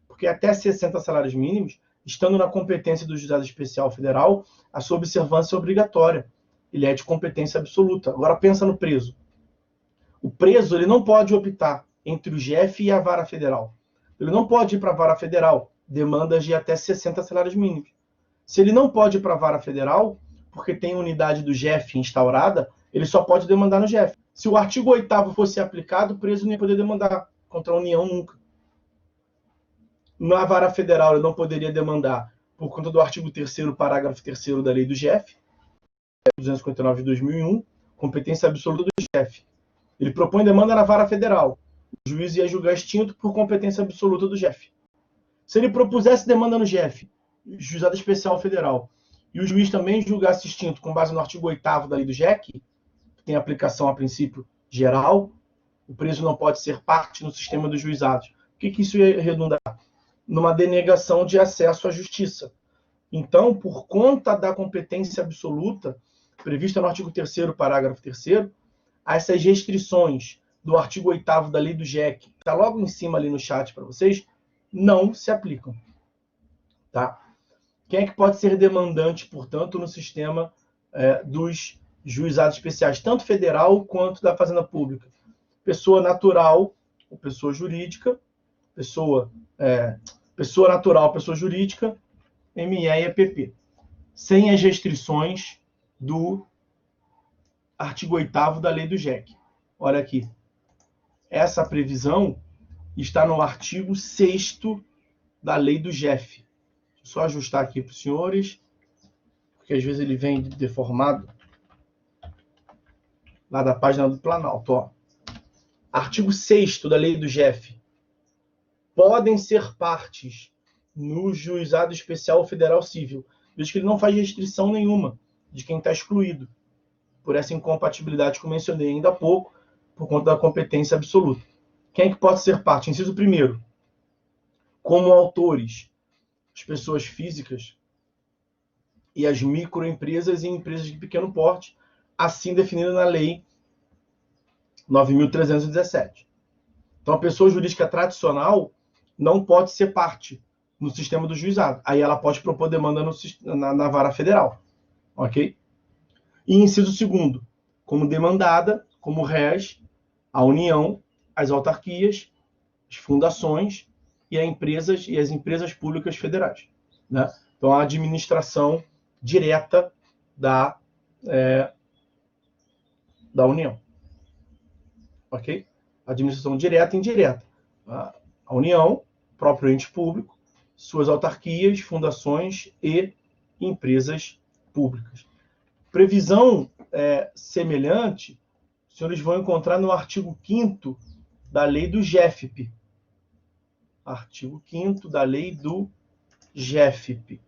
Porque até 60 salários mínimos estando na competência do Juizado Especial Federal, a sua observância é obrigatória. Ele é de competência absoluta. Agora pensa no preso. O preso ele não pode optar entre o GF e a vara federal. Ele não pode ir para a vara federal, demandas de até 60 salários mínimos. Se ele não pode ir para a vara federal, porque tem unidade do GF instaurada, ele só pode demandar no GF. Se o artigo 8º fosse aplicado, o preso não ia poder demandar contra a União nunca. Na vara federal, ele não poderia demandar por conta do artigo 3º, parágrafo 3º da lei do GF, 259 de 2001, competência absoluta do GF. Ele propõe demanda na vara federal. O juiz ia julgar extinto por competência absoluta do GF. Se ele propusesse demanda no GF, Juizado Especial Federal, e o juiz também julgasse extinto com base no artigo 8º da lei do GEC, que tem aplicação a princípio geral, o preso não pode ser parte no sistema dos juizados. O que isso ia redundar? Numa denegação de acesso à justiça. Então, por conta da competência absoluta, prevista no artigo 3º, parágrafo 3º, essas restrições do artigo 8º da lei do GEC, que está logo em cima ali no chat para vocês, não se aplicam. Tá? Quem é que pode ser demandante, portanto, no sistema dos juizados especiais, tanto federal quanto da Fazenda Pública? Pessoa natural ou pessoa jurídica, pessoa natural, pessoa jurídica, ME e EPP, sem as restrições do artigo 8º da lei do GEC. Olha aqui. Essa previsão está no artigo 6º da lei do GEF. Só ajustar aqui para os senhores, porque às vezes ele vem deformado. Lá da página do Planalto. Ó. Artigo 6º da lei do GEF. Podem ser partes no Juizado Especial Federal Civil, desde que ele não faz restrição nenhuma de quem está excluído, por essa incompatibilidade que eu mencionei ainda há pouco, por conta da competência absoluta. Quem é que pode ser parte? Inciso 1º. Como autores, as pessoas físicas e as microempresas e empresas de pequeno porte, assim definida na Lei 9.317. Então, a pessoa jurídica tradicional não pode ser parte no sistema do juizado. Aí ela pode propor demanda na vara federal. Ok? E inciso 2º, como demandada, como réis, a União, as autarquias, as fundações e as empresas públicas federais. Né? Então, a administração direta da União. Ok? Administração direta e indireta. A União, próprio ente público, suas autarquias, fundações e empresas públicas. Previsão semelhante, os senhores vão encontrar no artigo 5º da lei do GEFP. Artigo 5º da lei do GEFP,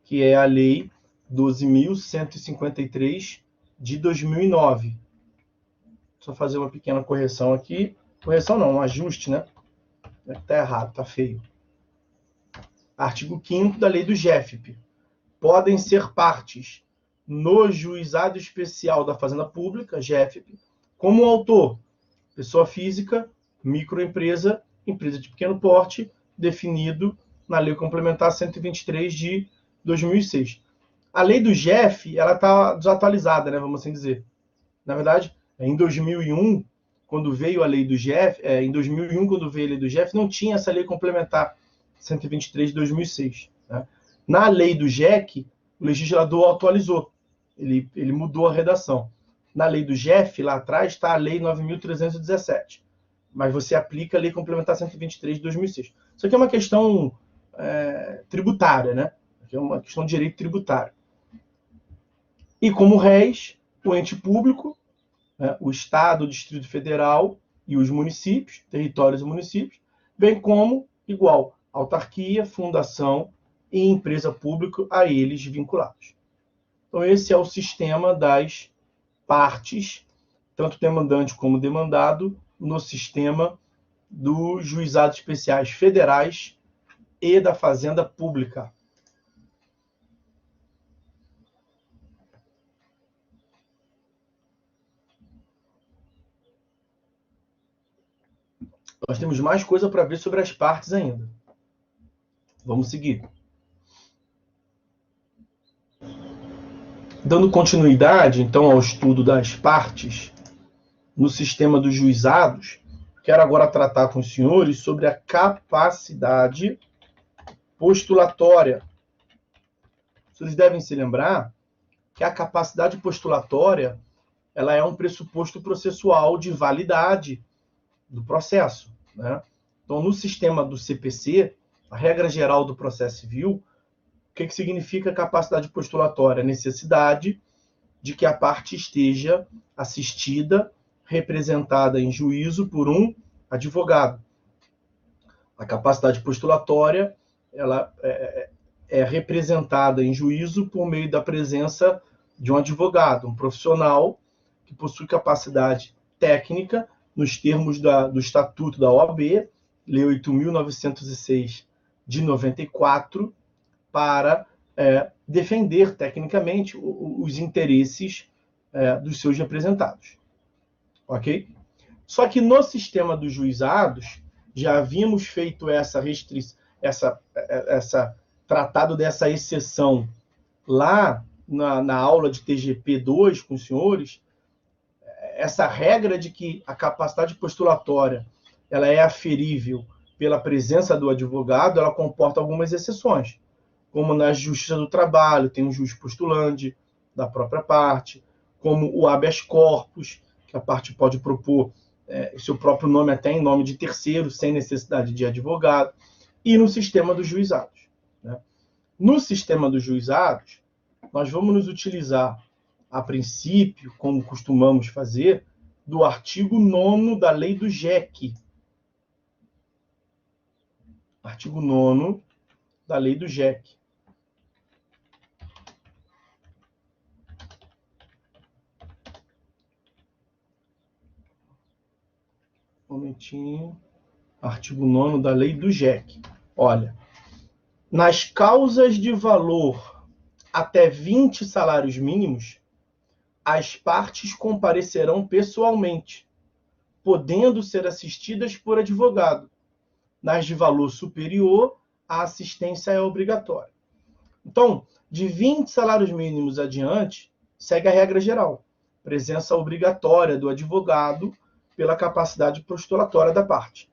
que é a lei 12.153 de 2009. Só fazer uma pequena correção aqui. Correção não, um ajuste, né? Está errado, está feio. Artigo 5º da lei do GEFP. Podem ser partes no Juizado Especial da Fazenda Pública, GEFP, como autor, pessoa física, microempresa, empresa de pequeno porte, definido na Lei Complementar 123 de 2006. A lei do GEF, ela está desatualizada, né, vamos assim dizer. Na verdade, em 2001, quando veio a lei do GEF, não tinha essa Lei Complementar 123 de 2006. Né? Na lei do GEC, o legislador atualizou. Ele mudou a redação. Na lei do GEF, lá atrás, está a lei 9.317. Mas você aplica a Lei Complementar 123 de 2006. Isso aqui é uma questão tributária, né? Aqui é uma questão de direito tributário. E como réis, o ente público, né, o Estado, o Distrito Federal e os municípios, territórios e municípios, bem como, igual, autarquia, fundação e empresa pública a eles vinculados. Então, esse é o sistema das partes, tanto demandante como demandado, no sistema dos juizados especiais federais e da Fazenda Pública. Nós temos mais coisa para ver sobre as partes ainda. Vamos seguir. Dando continuidade, então, ao estudo das partes no sistema dos juizados, quero agora tratar com os senhores sobre a capacidade postulatória. Vocês devem se lembrar que a capacidade postulatória ela é um pressuposto processual de validade do processo, né? Então, no sistema do CPC, a regra geral do processo civil, o que significa capacidade postulatória? A necessidade de que a parte esteja assistida, representada em juízo por um advogado. A capacidade postulatória ela é representada em juízo por meio da presença de um advogado, um profissional que possui capacidade técnica, nos termos do Estatuto da OAB, Lei 8.906 de 94, para defender tecnicamente os interesses dos seus representados. Ok? Só que no sistema dos juizados, já havíamos feito tratado dessa exceção lá na aula de TGP 2 com os senhores, essa regra de que a capacidade postulatória ela é aferível pela presença do advogado, ela comporta algumas exceções, como na Justiça do Trabalho, tem um juiz postulante da própria parte, como o habeas corpus, que a parte pode propor seu próprio nome até em nome de terceiro, sem necessidade de advogado, e no sistema dos juizados, né? No sistema dos juizados, nós vamos nos utilizar, a princípio, como costumamos fazer, do artigo 9º da lei do JEC. Artigo 9º da lei do JEC. Um momentinho. Artigo 9º da lei do JEC. Olha, nas causas de valor até 20 salários mínimos, as partes comparecerão pessoalmente, podendo ser assistidas por advogado. Nas de valor superior, a assistência é obrigatória. Então, de 20 salários mínimos adiante, segue a regra geral. Presença obrigatória do advogado pela capacidade postulatória da parte.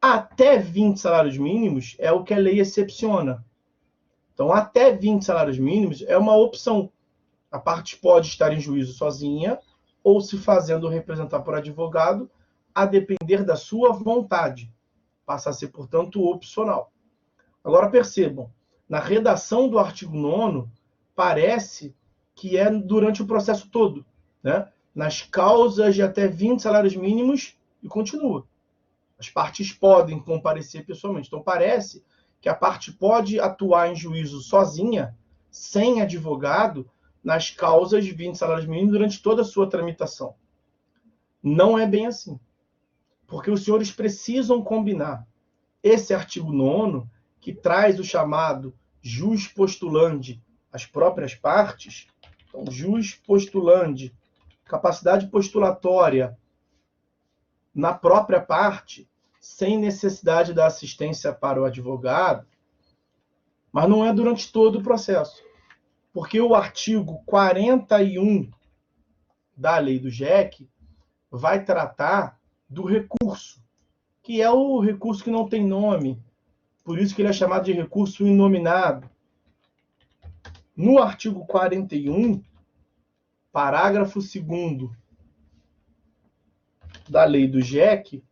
Até 20 salários mínimos é o que a lei excepciona. Então, até 20 salários mínimos é uma opção. A parte pode estar em juízo sozinha ou se fazendo representar por advogado, a depender da sua vontade. Passa a ser, portanto, opcional. Agora percebam, na redação do artigo 9º, parece que é durante o processo todo, né? Nas causas de até 20 salários mínimos, e continua. As partes podem comparecer pessoalmente. Então, parece que a parte pode atuar em juízo sozinha, sem advogado, nas causas de 20 salários mínimos durante toda a sua tramitação. Não é bem assim. Porque os senhores precisam combinar esse artigo 9º, que traz o chamado jus postulandi às próprias partes. Então, jus postulandi, capacidade postulatória na própria parte, sem necessidade da assistência para o advogado, mas não é durante todo o processo. Porque o artigo 41 da lei do JEC vai tratar do recurso, que é o recurso que não tem nome, por isso que ele é chamado de recurso inominado. No artigo 41, parágrafo 2º da lei do JEC,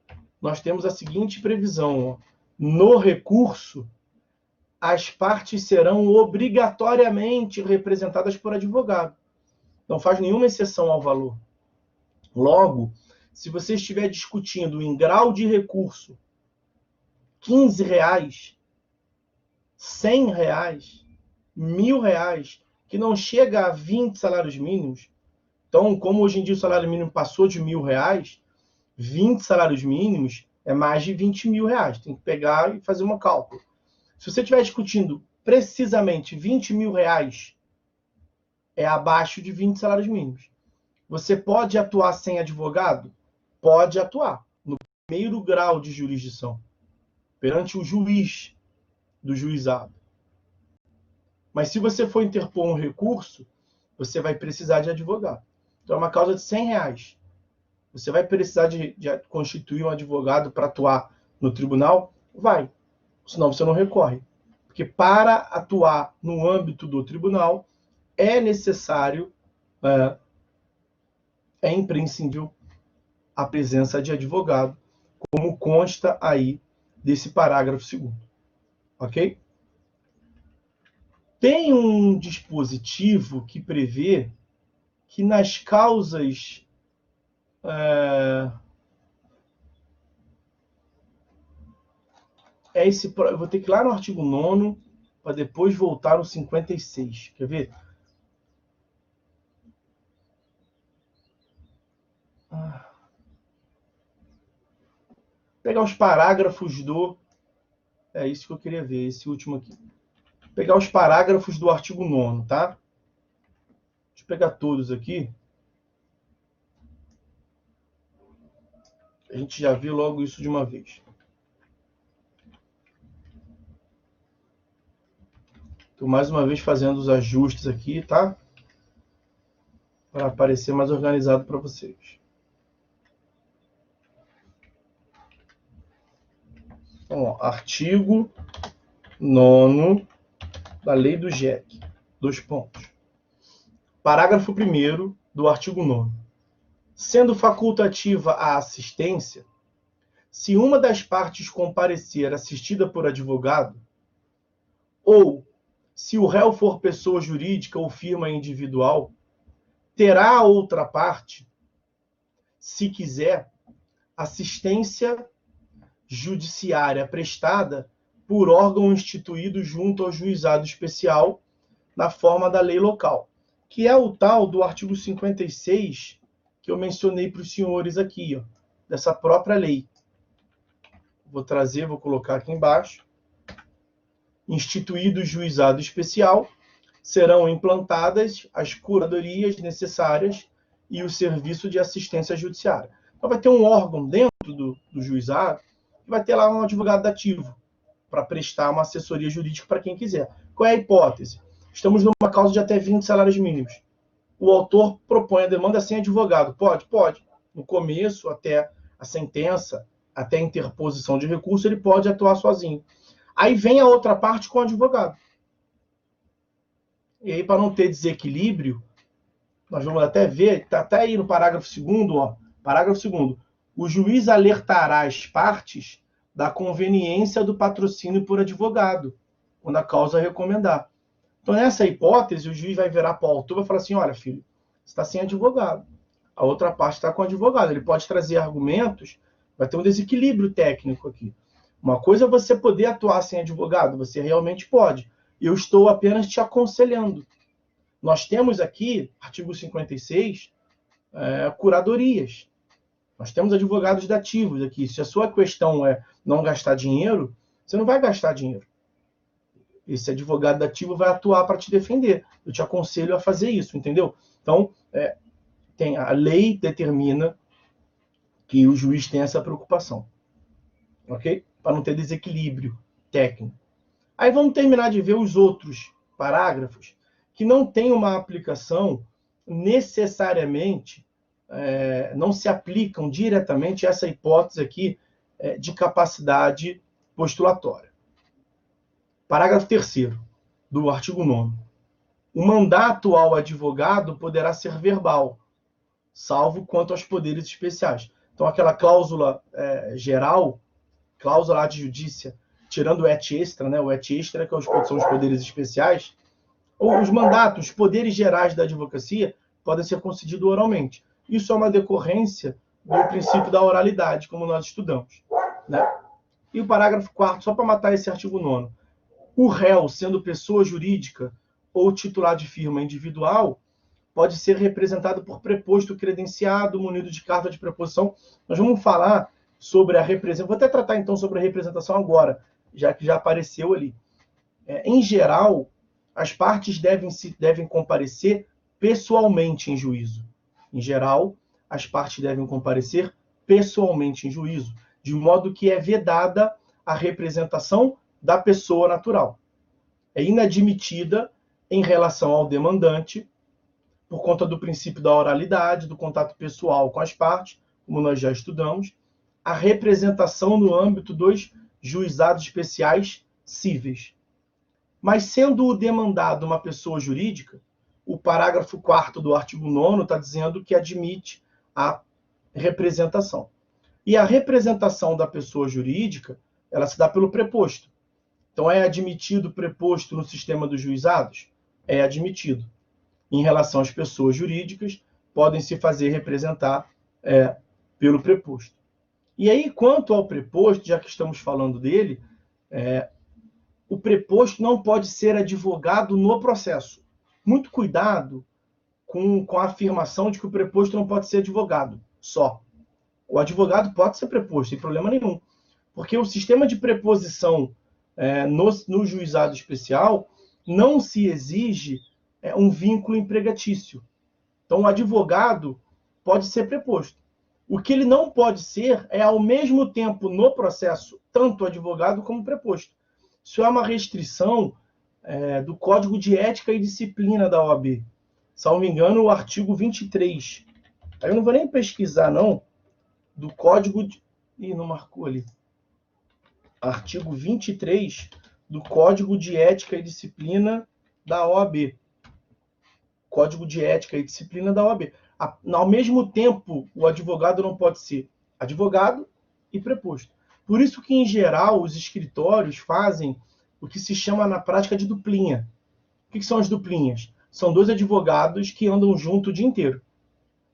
nós temos a seguinte previsão: no recurso, as partes serão obrigatoriamente representadas por advogado. Não faz nenhuma exceção ao valor. Logo, se você estiver discutindo em grau de recurso R$15, R$100, R$1.000, que não chega a 20 salários mínimos, então, como hoje em dia o salário mínimo passou de R$1.000, 20 salários mínimos é mais de R$20.000. Tem que pegar e fazer um cálculo. Se você estiver discutindo precisamente R$20.000, é abaixo de 20 salários mínimos. Você pode atuar sem advogado? Pode atuar, no primeiro grau de jurisdição, perante o juiz do juizado. Mas se você for interpor um recurso, você vai precisar de advogado. Então, é uma causa de R$100. Você vai precisar de constituir um advogado para atuar no tribunal? Vai. Senão você não recorre. Porque para atuar no âmbito do tribunal, é necessário, é imprescindível a presença de advogado, como consta aí desse parágrafo 2º. Ok? Tem um dispositivo que prevê que nas causas eu vou ter que ir lá no artigo 9º para depois voltar no 56. Quer ver? Pegar os parágrafos do... É isso que eu queria ver, esse último aqui. Pegar os parágrafos do artigo 9º, tá? Deixa eu pegar todos aqui. A gente já viu logo isso de uma vez. Estou mais uma vez fazendo os ajustes aqui, tá? Para aparecer mais organizado para vocês. Então, ó, artigo 9º da lei do GEC. 2 pontos. Parágrafo 1º do artigo 9º. Sendo facultativa a assistência, se uma das partes comparecer assistida por advogado, ou se o réu for pessoa jurídica ou firma individual, terá a outra parte, se quiser, assistência judiciária prestada por órgão instituído junto ao juizado especial na forma da lei local, que é o tal do artigo 56 que eu mencionei para os senhores aqui, ó, dessa própria lei. Vou trazer, vou colocar aqui embaixo. Instituído juizado especial, serão implantadas as curadorias necessárias e o serviço de assistência judiciária. Então vai ter um órgão dentro do juizado que vai ter lá um advogado dativo para prestar uma assessoria jurídica para quem quiser. Qual é a hipótese? Estamos numa causa de até 20 salários mínimos. O autor propõe a demanda sem advogado. Pode? Pode. No começo, até a sentença, até a interposição de recurso, ele pode atuar sozinho. Aí vem a outra parte com o advogado. E aí, para não ter desequilíbrio, nós vamos até ver, está até aí no parágrafo 2º, ó, parágrafo 2º, o juiz alertará as partes da conveniência do patrocínio por advogado, quando a causa recomendar. Então, nessa hipótese, o juiz vai virar para o autor e vai falar assim, olha, filho, você está sem advogado. A outra parte está com advogado. Ele pode trazer argumentos, vai ter um desequilíbrio técnico aqui. Uma coisa é você poder atuar sem advogado, você realmente pode. Eu estou apenas te aconselhando. Nós temos aqui, artigo 56, curadorias. Nós temos advogados dativos aqui. Se a sua questão é não gastar dinheiro, você não vai gastar dinheiro. Esse advogado dativo vai atuar para te defender. Eu te aconselho a fazer isso, entendeu? Então, a lei determina que o juiz tem essa preocupação. Ok? Para não ter desequilíbrio técnico. Aí vamos terminar de ver os outros parágrafos que não têm uma aplicação necessariamente, não se aplicam diretamente a essa hipótese aqui de capacidade postulatória. Parágrafo 3º do artigo 9º. O mandato ao advogado poderá ser verbal, salvo quanto aos poderes especiais. Então, aquela cláusula geral, cláusula ad judícia, tirando o et extra, né? O et extra, que são os poderes especiais, ou os mandatos, os poderes gerais da advocacia, podem ser concedidos oralmente. Isso é uma decorrência do princípio da oralidade, como nós estudamos, né? E o parágrafo 4º, só para matar esse artigo 9º. O réu, sendo pessoa jurídica ou titular de firma individual, pode ser representado por preposto credenciado, munido de carta de preposição. Nós vamos falar sobre a representação. Vou até tratar, então, sobre a representação agora, já que já apareceu ali. Em geral, as partes devem comparecer pessoalmente em juízo. Em geral, as partes devem comparecer pessoalmente em juízo, de modo que é vedada a representação da pessoa natural. É inadmitida em relação ao demandante por conta do princípio da oralidade, do contato pessoal com as partes, como nós já estudamos, a representação no âmbito dos juizados especiais cíveis. Mas sendo o demandado uma pessoa jurídica, o parágrafo 4º do artigo 9º está dizendo que admite a representação. E a representação da pessoa jurídica, ela se dá pelo preposto. Então, é admitido o preposto no sistema dos juizados? É admitido. Em relação às pessoas jurídicas, podem se fazer representar pelo preposto. E aí, quanto ao preposto, já que estamos falando dele, o preposto não pode ser advogado no processo. Muito cuidado com a afirmação de que o preposto não pode ser advogado só. O advogado pode ser preposto, sem problema nenhum. Porque o sistema de preposição no juizado especial não se exige um vínculo empregatício. Então, o advogado pode ser preposto. O que ele não pode ser é, ao mesmo tempo, no processo, tanto advogado como preposto. Isso é uma restrição do Código de Ética e Disciplina da OAB. Se não me engano, o artigo 23. Aí eu não vou nem pesquisar, não, do Código de... Ih, não marcou ali. Artigo 23 do Código de Ética e Disciplina da OAB. Código de Ética e Disciplina da OAB. Ao mesmo tempo, o advogado não pode ser advogado e preposto. Por isso que, em geral, os escritórios fazem o que se chama na prática de duplinha. O que são as duplinhas? São dois advogados que andam junto o dia inteiro.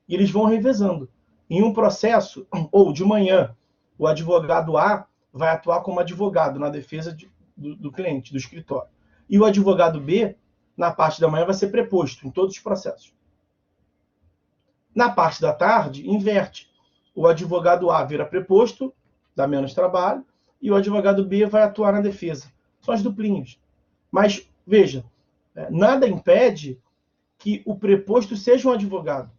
E eles vão revezando. Em um processo, ou de manhã, o advogado A vai atuar como advogado na defesa do cliente, do escritório. E o advogado B, na parte da manhã, vai ser preposto em todos os processos. Na parte da tarde, inverte. O advogado A vira preposto, dá menos trabalho, e o advogado B vai atuar na defesa. São as duplinhas. Mas, veja, nada impede que o preposto seja um advogado.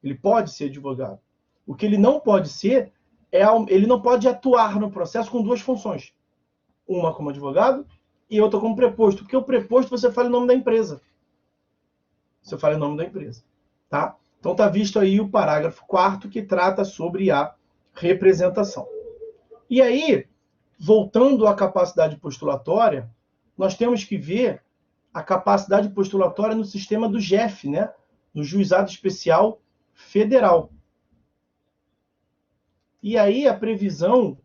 Ele pode ser advogado. O que ele não pode ser ele não pode atuar no processo com duas funções. Uma como advogado e outra como preposto. Porque o preposto você fala em nome da empresa. Você fala em nome da empresa. Tá? Então está visto aí o parágrafo 4º que trata sobre a representação. E aí, voltando à capacidade postulatória, nós temos que ver a capacidade postulatória no sistema do JEF, né? No Juizado Especial Federal. E aí a previsão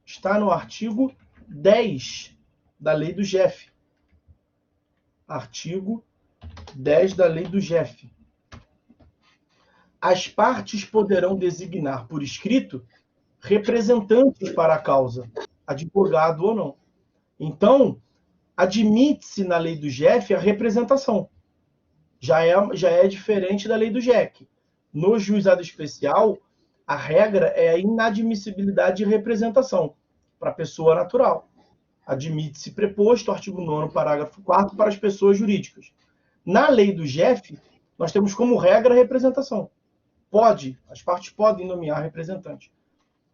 está no artigo 10 da Lei do JEF. Artigo 10 da Lei do JEF. As partes poderão designar por escrito representantes para a causa, advogado ou não. Então, admite-se na Lei do JEF a representação. Já é diferente da Lei do JEC. No juizado especial, a regra é a inadmissibilidade de representação para a pessoa natural. Admite-se preposto, artigo 9º, parágrafo 4º, para as pessoas jurídicas. Na Lei do JEF, nós temos como regra a representação. As partes podem nomear representante.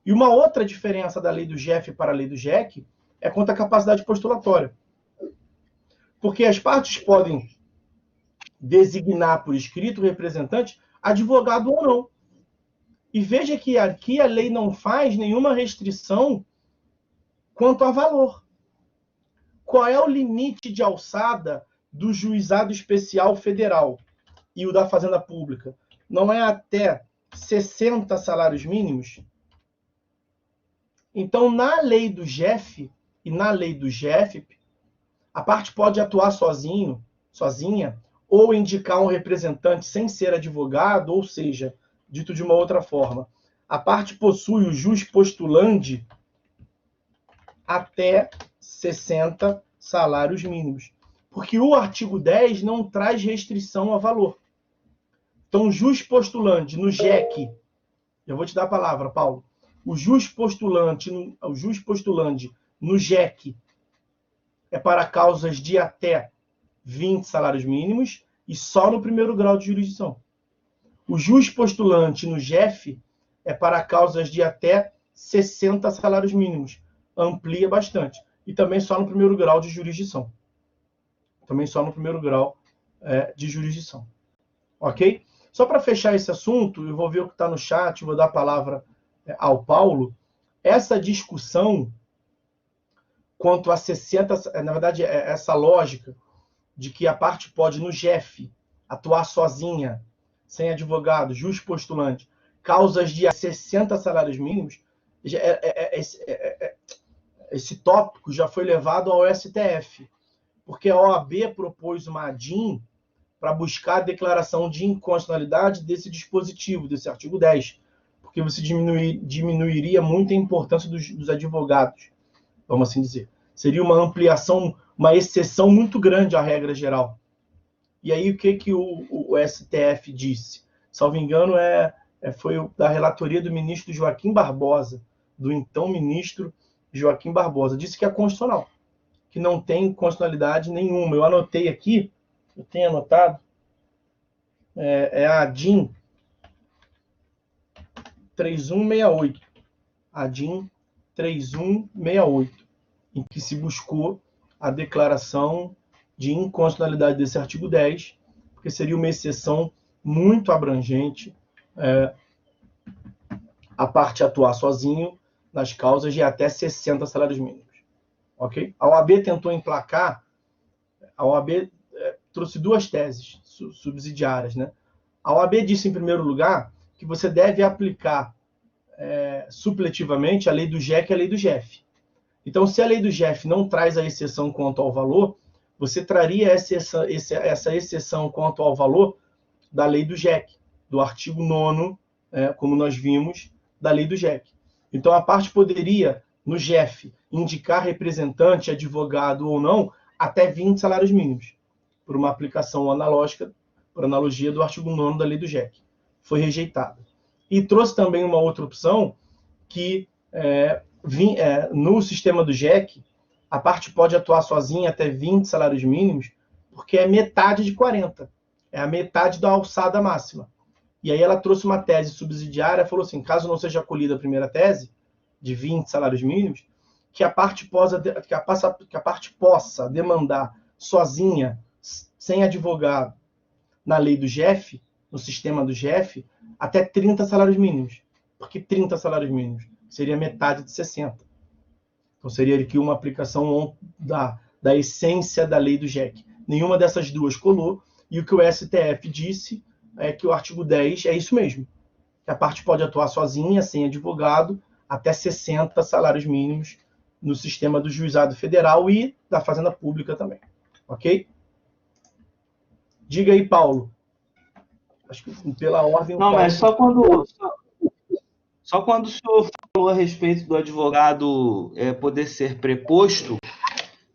E uma outra diferença da Lei do JEF para a Lei do JEC é quanto à capacidade postulatória. Porque as partes podem designar por escrito representante, advogado ou não. E veja que aqui a lei não faz nenhuma restrição quanto a valor. Qual é o limite de alçada do Juizado Especial Federal e o da Fazenda Pública? Não é até 60 salários mínimos? Então, na lei do JEF e na lei do JEF, a parte pode atuar sozinha, ou indicar um representante sem ser advogado, ou seja, dito de uma outra forma, a parte possui o jus postulandi até 60 salários mínimos. Porque o artigo 10 não traz restrição a valor. Então, jus postulandi no JEC, eu vou te dar a palavra, Paulo. O jus postulandi no JEC é para causas de até 20 salários mínimos e só no primeiro grau de jurisdição. O jus postulante no JEF é para causas de até 60 salários mínimos. Amplia bastante. E também só no primeiro grau de jurisdição. Ok? Só para fechar esse assunto, eu vou ver o que está no chat, vou dar a palavra ao Paulo. Essa discussão quanto a 60, na verdade, essa lógica de que a parte pode, no GEF, atuar sozinha, sem advogado, justo postulante, causas de 60 salários mínimos, esse tópico já foi levado ao STF, porque a OAB propôs uma ADIM para buscar a declaração de inconstitucionalidade desse dispositivo, desse artigo 10, porque você diminuiria muito a importância dos advogados, vamos assim dizer. Seria uma ampliação, uma exceção muito grande à regra geral. E aí o que o STF disse? Salvo engano, foi da relatoria do ministro Joaquim Barbosa, do então ministro Joaquim Barbosa. Disse que é constitucional, que não tem constitucionalidade nenhuma. Eu anotei aqui, eu tenho anotado, é a ADIM 3168. ADIM 3168, em que se buscou a declaração de inconstitucionalidade desse artigo 10, porque seria uma exceção muito abrangente a parte atuar sozinho nas causas de até 60 salários mínimos. Ok? A OAB tentou emplacar, a OAB trouxe duas teses subsidiárias, né? A OAB disse, em primeiro lugar, que você deve aplicar supletivamente a lei do GEC e a lei do GEF. Então, se a lei do GEF não traz a exceção quanto ao valor, você traria essa exceção quanto ao valor da lei do GEC, do artigo 9º, como nós vimos, da lei do GEC. Então, a parte poderia, no GEF, indicar representante, advogado ou não, até 20 salários mínimos, por uma aplicação analógica, por analogia do artigo 9º da lei do GEC. Foi rejeitada. E trouxe também uma outra opção, que no sistema do GEC, a parte pode atuar sozinha até 20 salários mínimos, porque é metade de 40. É a metade da alçada máxima. E aí ela trouxe uma tese subsidiária, falou assim, caso não seja acolhida a primeira tese, de 20 salários mínimos, que a parte possa demandar sozinha, sem advogado, na lei do GEF, no sistema do GEF, até 30 salários mínimos. Porque 30 salários mínimos seria metade de 60. Então seria aqui uma aplicação da essência da lei do GEC. Nenhuma dessas duas colou, e o que o STF disse é que o artigo 10 é isso mesmo, que a parte pode atuar sozinha, sem advogado, até 60 salários mínimos no sistema do juizado federal e da Fazenda Pública também. Ok? Diga aí, Paulo. Acho que pela ordem... Não, mas só quando o senhor falou a respeito do advogado poder ser preposto,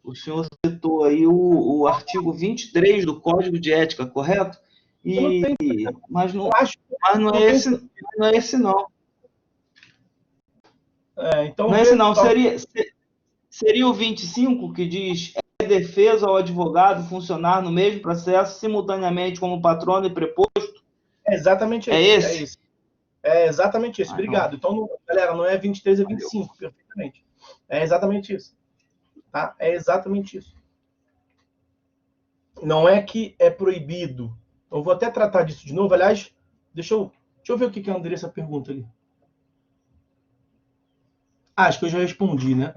o senhor citou aí o artigo 23 do Código de Ética, correto? Mas não é esse, não. Então, não é esse, não. Seria o 25, que diz: é defesa ao advogado funcionar no mesmo processo simultaneamente como patrono e preposto? É exatamente esse. É exatamente isso. Obrigado. Não. Então, galera, não é 23, é 25, perfeitamente. É exatamente isso. Tá? É exatamente isso. Não é que é proibido. Eu vou até tratar disso de novo. Aliás, deixa eu ver o que a Andressa pergunta ali. Acho que eu já respondi, né?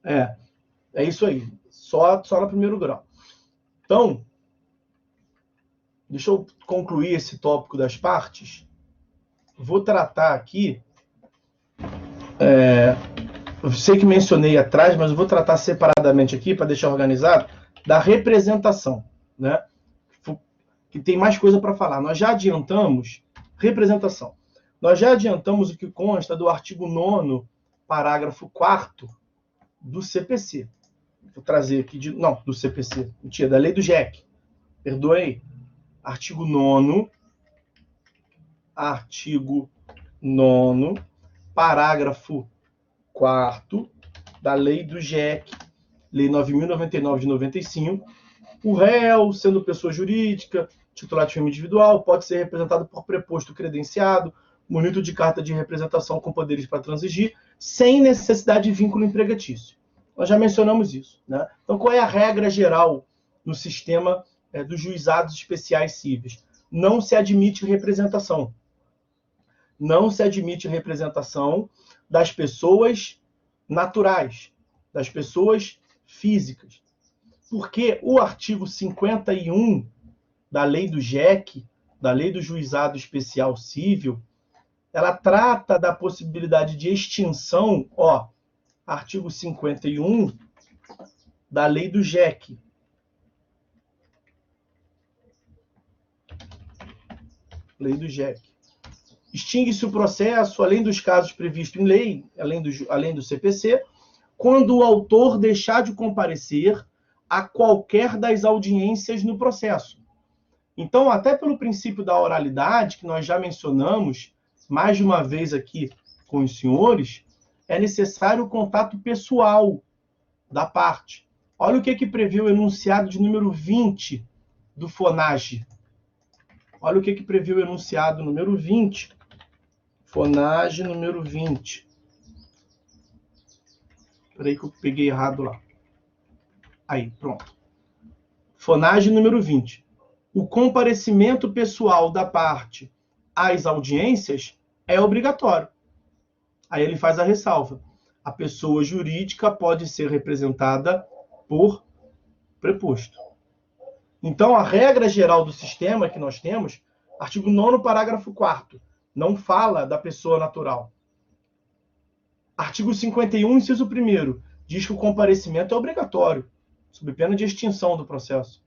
É isso aí. Só no primeiro grau. Então, deixa eu concluir esse tópico das partes. Vou tratar aqui... eu sei que mencionei atrás, mas eu vou tratar separadamente aqui, para deixar organizado, da representação, né? Que tem mais coisa para falar. Nós já adiantamos representação. Nós já adiantamos o que consta do artigo 9º, parágrafo 4º do CPC. Vou trazer aqui do CPC, mentira, da lei do GEC. Perdoe. Artigo 9º, parágrafo 4º da lei do GEC, lei 9.099 de 95. O réu, sendo pessoa jurídica, titular de firma individual, pode ser representado por preposto credenciado, munido de carta de representação com poderes para transigir, sem necessidade de vínculo empregatício. Nós já mencionamos isso, né? Então, qual é a regra geral no sistema dos juizados especiais cíveis? não se admite representação. Não se admite representação das pessoas naturais, das pessoas físicas. Porque o artigo 51 da lei do JEC, da lei do Juizado Especial Cível, ela trata da possibilidade de extinção, artigo 51 da lei do JEC. Lei do JEC. Extingue-se o processo, além dos casos previstos em lei, além do CPC, quando o autor deixar de comparecer a qualquer das audiências no processo. Então, até pelo princípio da oralidade, que nós já mencionamos mais de uma vez aqui com os senhores, é necessário o contato pessoal da parte. Olha o que prevê o enunciado de número 20 do FONAGE. Olha o que prevê o enunciado número 20. FONAGE número 20. Espera aí que eu peguei errado lá. Aí, pronto. FONAGE número 20. O comparecimento pessoal da parte às audiências é obrigatório. Aí ele faz a ressalva. A pessoa jurídica pode ser representada por preposto. Então, a regra geral do sistema que nós temos, artigo 9º, parágrafo 4º, não fala da pessoa natural. Artigo 51, inciso 1º, diz que o comparecimento é obrigatório, sob pena de extinção do processo.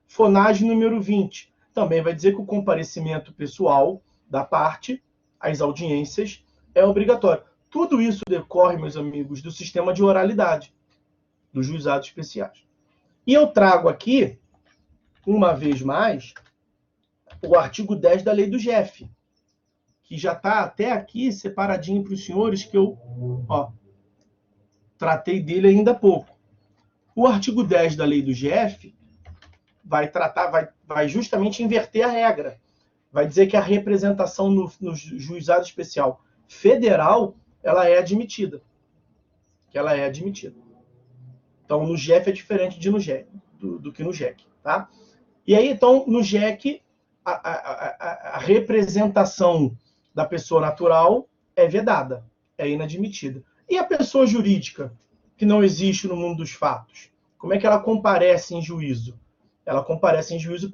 FONAGE número 20, também vai dizer que o comparecimento pessoal da parte às audiências é obrigatório. Tudo isso decorre, meus amigos, do sistema de oralidade, dos juizados especiais. E eu trago aqui, uma vez mais, o artigo 10 da lei do JEF, que já está até aqui separadinho para os senhores, que eu tratei dele ainda há pouco. O artigo 10 da lei do JEF vai justamente inverter a regra. Vai dizer que a representação no juizado especial federal, ela é admitida. Que ela é admitida. Então, no JEF é diferente do que no JEC. Tá? E aí, então, no JEC, a representação da pessoa natural é vedada, é inadmitida. E a pessoa jurídica, que não existe no mundo dos fatos? Como é que ela comparece em juízo? Ela comparece em juízo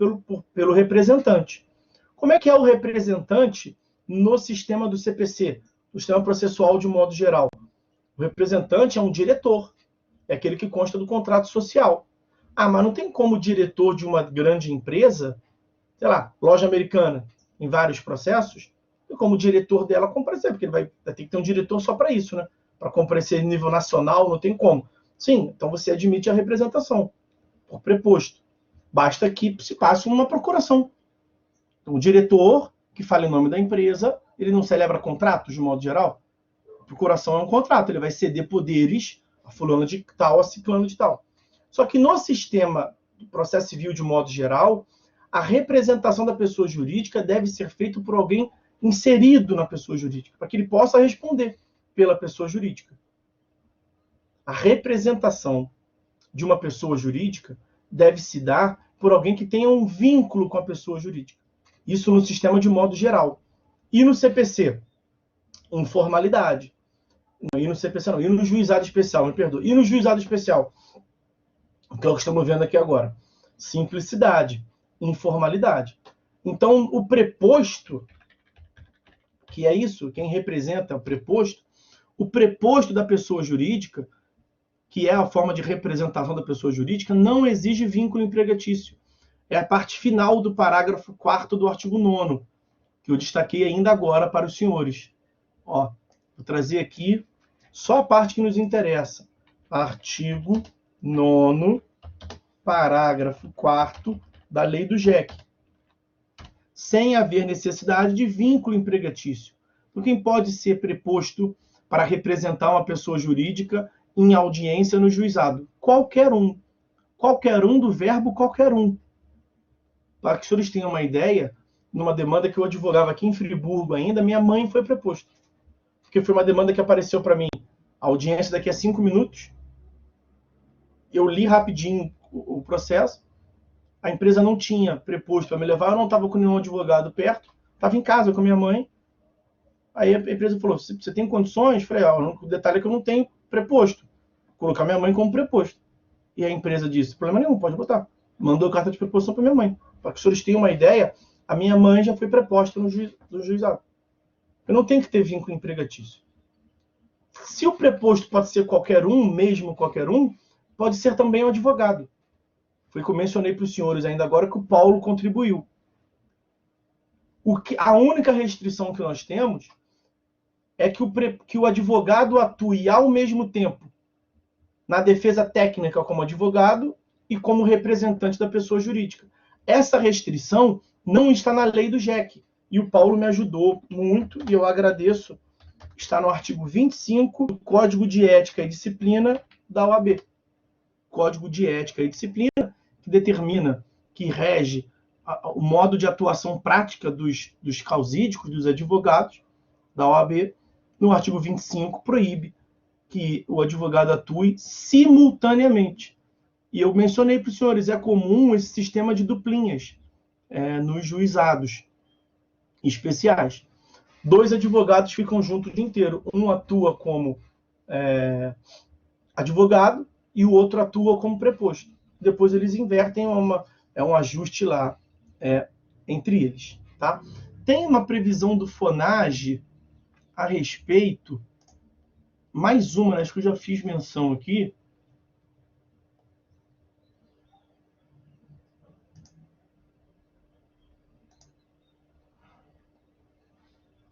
pelo representante. Como é que é o representante no sistema do CPC, no sistema processual de modo geral? O representante é um diretor, é aquele que consta do contrato social. Mas não tem como o diretor de uma grande empresa, sei lá, loja americana, em vários processos, e como o diretor dela comparecer, porque ele vai ter que ter um diretor só para isso, né? Para comparecer em nível nacional, não tem como. Sim, então você admite a representação por preposto. Basta que se passe uma procuração. Então, o diretor, que fala em nome da empresa, ele não celebra contratos, de modo geral? A procuração é um contrato, ele vai ceder poderes a fulano de tal, a ciclano de tal. Só que no sistema do processo civil, de modo geral, a representação da pessoa jurídica deve ser feita por alguém inserido na pessoa jurídica, para que ele possa responder pela pessoa jurídica. A representação de uma pessoa jurídica deve se dar por alguém que tenha um vínculo com a pessoa jurídica. Isso no sistema de modo geral. E no CPC? Informalidade. E no CPC não, e no juizado especial, me perdoa. E no juizado especial? Que é o que estamos vendo aqui agora. Simplicidade, informalidade. Então, o preposto, que é isso, quem representa o preposto da pessoa jurídica, que é a forma de representação da pessoa jurídica, não exige vínculo empregatício. É a parte final do parágrafo 4º do artigo 9º, que eu destaquei ainda agora para os senhores. Vou trazer aqui só a parte que nos interessa. Artigo 9º, parágrafo 4º da lei do JEC. Sem haver necessidade de vínculo empregatício. Então, quem pode ser preposto para representar uma pessoa jurídica em audiência no juizado? Qualquer um. Qualquer um do verbo qualquer um. Para que os senhores tenham uma ideia, numa demanda que eu advogava aqui em Friburgo ainda, minha mãe foi preposto. Porque foi uma demanda que apareceu para mim. A audiência daqui a 5 minutos. Eu li rapidinho o processo. a empresa não tinha preposto para me levar, eu não estava com nenhum advogado perto, estava em casa com a minha mãe. Aí a empresa falou, você tem condições? Eu falei, o detalhe é que eu não tenho preposto. Vou colocar minha mãe como preposto. E a empresa disse, problema nenhum, pode botar. Mandou carta de preposição para minha mãe. Para que os senhores tenham uma ideia, a minha mãe já foi preposta no juizado. Eu não tenho que ter vínculo empregatício. Se o preposto pode ser qualquer um, mesmo qualquer um, pode ser também um advogado. Foi o que eu mencionei para os senhores ainda agora que o Paulo contribuiu. A única restrição que nós temos é que o advogado atue ao mesmo tempo na defesa técnica como advogado e como representante da pessoa jurídica. Essa restrição não está na lei do JEC. E o Paulo me ajudou muito, e eu agradeço. Está no artigo 25 do Código de Ética e Disciplina da OAB. Código de Ética e Disciplina, que determina, que rege o modo de atuação prática dos causídicos, dos advogados da OAB. No artigo 25, proíbe que o advogado atue simultaneamente. E eu mencionei para os senhores, é comum esse sistema de duplinhas nos juizados especiais. 2 advogados ficam juntos o dia inteiro. Um atua como advogado e o outro atua como preposto. Depois eles invertem, um ajuste lá entre eles. Tá? Tem uma previsão do FONAGE a respeito, mais uma, acho que eu já fiz menção aqui.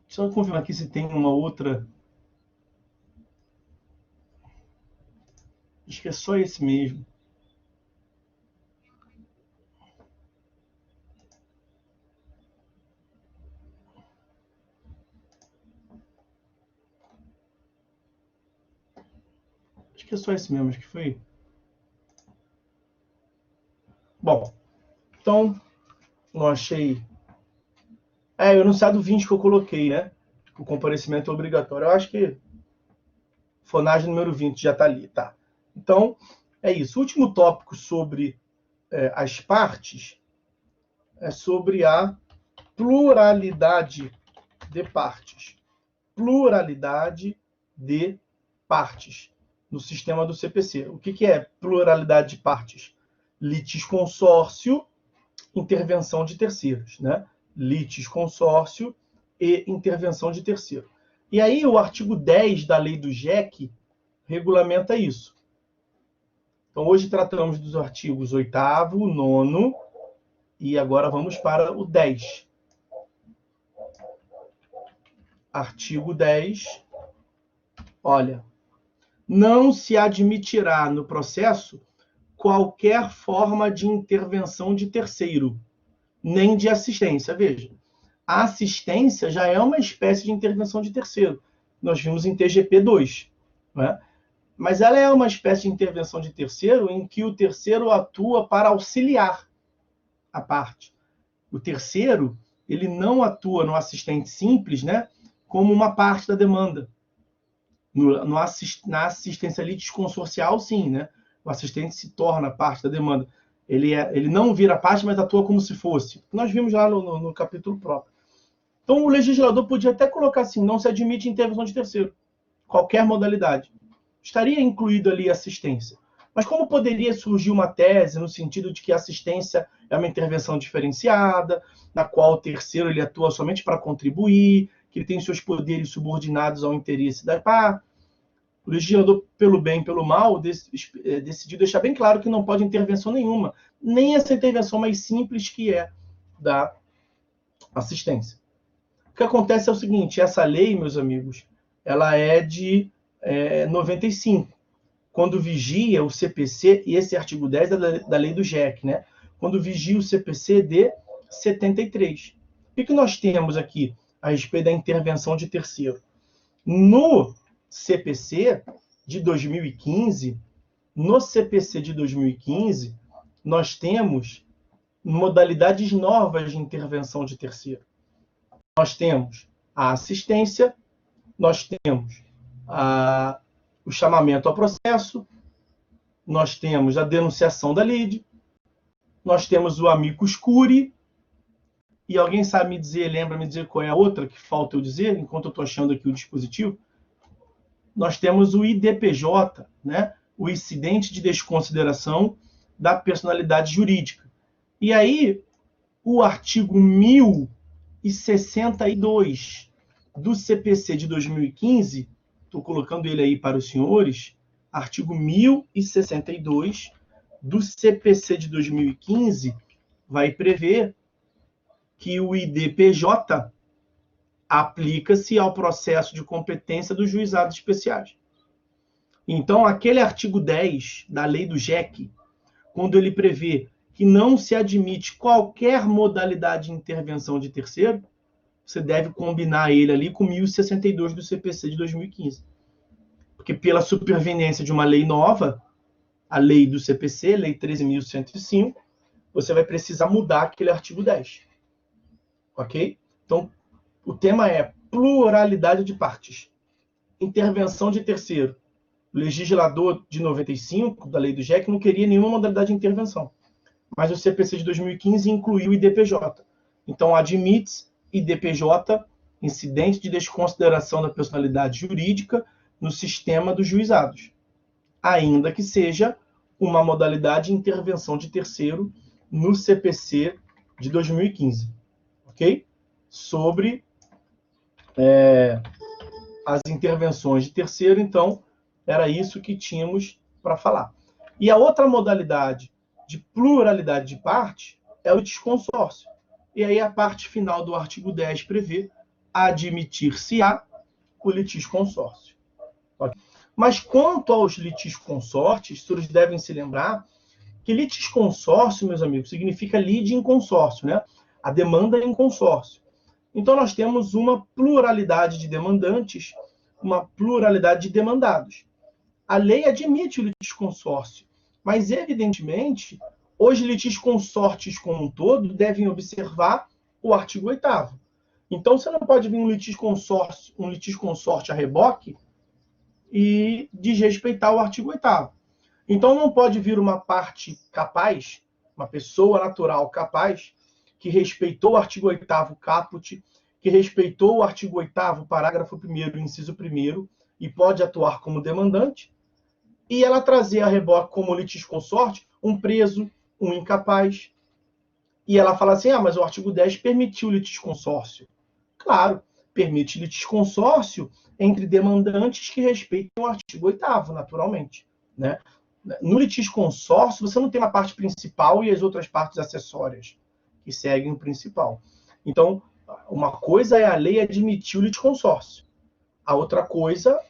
Deixa eu confirmar aqui se tem uma outra. Acho que é só esse mesmo. Acho que é só esse mesmo, acho que foi. Bom, então, não achei. O enunciado 20 que eu coloquei, né? O comparecimento obrigatório. Eu acho que FONAGE número 20 já está ali, tá? Então, é isso. O último tópico sobre as partes é sobre a pluralidade de partes. Pluralidade de partes no sistema do CPC. O que é pluralidade de partes? Litisconsórcio, intervenção de terceiros, né? Litisconsórcio e intervenção de terceiro. E aí o artigo 10 da lei do JEC regulamenta isso. Então hoje tratamos dos artigos 8º, 9º e agora vamos para o 10. Artigo 10. Olha, não se admitirá no processo qualquer forma de intervenção de terceiro, nem de assistência. Veja, a assistência já é uma espécie de intervenção de terceiro. Nós vimos em TGP 2. Né? Mas ela é uma espécie de intervenção de terceiro em que o terceiro atua para auxiliar a parte. O terceiro, ele não atua no assistente simples, né, como uma parte da demanda. Na assistência litisconsorcial, sim, né? O assistente se torna parte da demanda. Ele não vira parte, mas atua como se fosse. Nós vimos lá no capítulo próprio. Então, o legislador podia até colocar assim, não se admite intervenção de terceiro. Qualquer modalidade. Estaria incluído ali assistência. Mas como poderia surgir uma tese no sentido de que a assistência é uma intervenção diferenciada, na qual o terceiro ele atua somente para contribuir, que ele tem seus poderes subordinados ao interesse da parte? O legislador, pelo bem e pelo mal, decidiu deixar bem claro que não pode intervenção nenhuma, nem essa intervenção mais simples que é da assistência. O que acontece é o seguinte, essa lei, meus amigos, ela é de 95, quando vigia o CPC, e esse artigo 10 da lei do JEC, né? Quando vigia o CPC de 73. O que nós temos aqui a respeito da intervenção de terceiro? No CPC de 2015, nós temos modalidades novas de intervenção de terceiro. Nós temos a assistência, nós temos o chamamento ao processo, nós temos a denunciação da lide, Nós temos o amicus curiae, e alguém sabe me dizer, lembra me dizer qual é a outra que falta eu dizer, enquanto eu estou achando aqui o dispositivo? Nós temos o IDPJ, né? O incidente de desconsideração da personalidade jurídica. E aí, o artigo 1062 do CPC de 2015, estou colocando ele aí para os senhores, artigo 1062 do CPC de 2015 vai prever que o IDPJ aplica-se ao processo de competência dos juizados especiais. Então, aquele artigo 10 da lei do JEC, quando ele prevê que não se admite qualquer modalidade de intervenção de terceiro, você deve combinar ele ali com 1062 do CPC de 2015. Porque pela superveniência de uma lei nova, a lei do CPC, lei 13.105, você vai precisar mudar aquele artigo 10. Ok? Então, o tema é pluralidade de partes. Intervenção de terceiro. O legislador de 95, da lei do JEC, não queria nenhuma modalidade de intervenção. Mas o CPC de 2015 incluiu o IDPJ. Então, admite IDPJ, incidente de desconsideração da personalidade jurídica, no sistema dos juizados, ainda que seja uma modalidade de intervenção de terceiro no CPC de 2015. Ok? Sobre as intervenções de terceiro, então, era isso que tínhamos para falar. E a outra modalidade de pluralidade de partes é o litisconsórcio. E aí a parte final do artigo 10 prevê admitir-se-á o litisconsórcio. Mas quanto aos litisconsortes, os senhores devem se lembrar que litisconsórcio, meus amigos, significa lide em consórcio, né? A demanda em consórcio. Então, nós temos uma pluralidade de demandantes, uma pluralidade de demandados. A lei admite o litisconsórcio, mas, evidentemente, os litisconsortes como um todo devem observar o artigo 8º. Então, você não pode vir um litisconsorte a reboque e desrespeitar o artigo 8º. Então, não pode vir uma parte capaz, uma pessoa natural capaz, que respeitou o artigo 8º caput, que respeitou o artigo 8º, parágrafo 1º, inciso 1º, e pode atuar como demandante, e ela trazer a reboque como litisconsorte um preso, um incapaz. E ela fala assim, mas o artigo 10 permitiu o litisconsórcio. Claro, permite litisconsórcio entre demandantes que respeitam o artigo 8º, naturalmente, né? No litisconsórcio, você não tem uma parte principal e as outras partes acessórias que seguem o principal. Então, uma coisa é a lei admitir o litisconsórcio. A outra coisa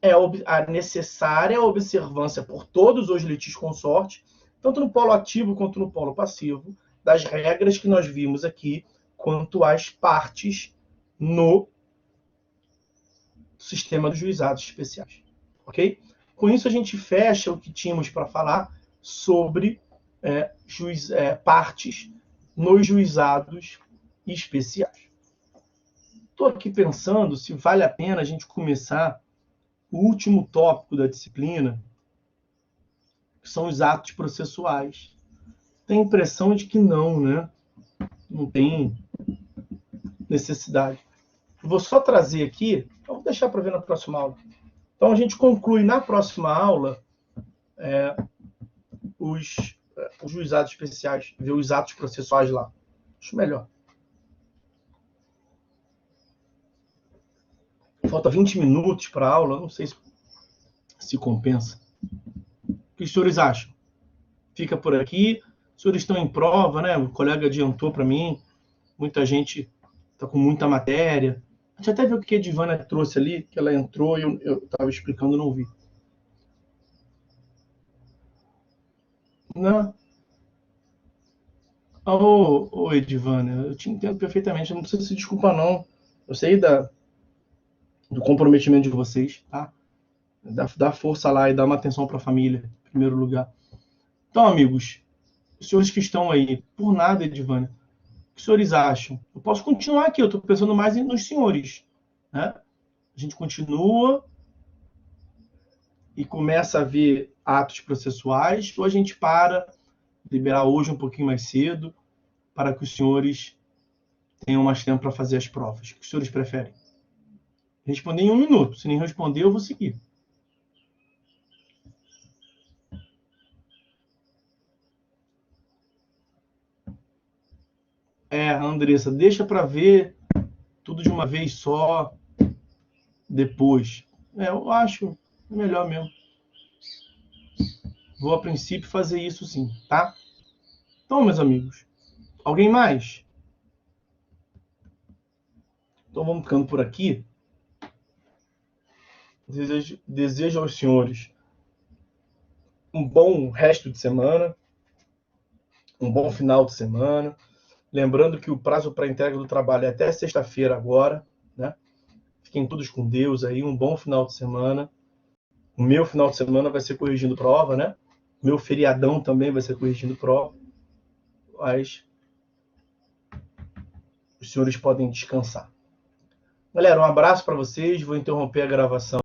é a necessária observância por todos os litisconsortes, tanto no polo ativo quanto no polo passivo, das regras que nós vimos aqui quanto às partes no sistema dos juizados especiais. Ok? Com isso, a gente fecha o que tínhamos para falar sobre partes nos juizados especiais. Estou aqui pensando se vale a pena a gente começar o último tópico da disciplina, que são os atos processuais. Tenho a impressão de que não, né? Não tem necessidade. Vou só trazer aqui, eu vou deixar para ver na próxima aula. Então, a gente conclui na próxima aula os juizados especiais, ver os atos processuais lá. Acho melhor. Falta 20 minutos para a aula, não sei se compensa. O que os senhores acham? Fica por aqui. Os senhores estão em prova, né? O colega adiantou para mim. Muita gente está com muita matéria. A gente até viu o que a Edivânia trouxe ali, que ela entrou e eu estava explicando e não vi. Não. Ô, Edivânia, eu te entendo perfeitamente. Não precisa se desculpar, não. Eu sei do comprometimento de vocês, tá? Dá força lá e dá uma atenção para a família, em primeiro lugar. Então, amigos, os senhores que estão aí, por nada, Edivânia, o que os senhores acham? Eu posso continuar aqui, eu estou pensando mais nos senhores, né? A gente continua e começa a ver atos processuais, ou a gente para liberar hoje um pouquinho mais cedo, para que os senhores tenham mais tempo para fazer as provas. O que os senhores preferem? Responder em 1 minuto. Se nem responder, eu vou seguir. Andressa, deixa para ver tudo de uma vez só, depois. Eu acho melhor mesmo. Vou, a princípio, fazer isso sim, tá? Então, meus amigos, alguém mais? Então, vamos ficando por aqui. Desejo aos senhores um bom resto de semana, um bom final de semana. Lembrando que o prazo para entrega do trabalho é até sexta-feira agora, né? Fiquem todos com Deus aí, um bom final de semana. O meu final de semana vai ser corrigindo prova, né? Meu feriadão também vai ser corrigindo prova. Mas os senhores podem descansar. Galera, um abraço para vocês. Vou interromper a gravação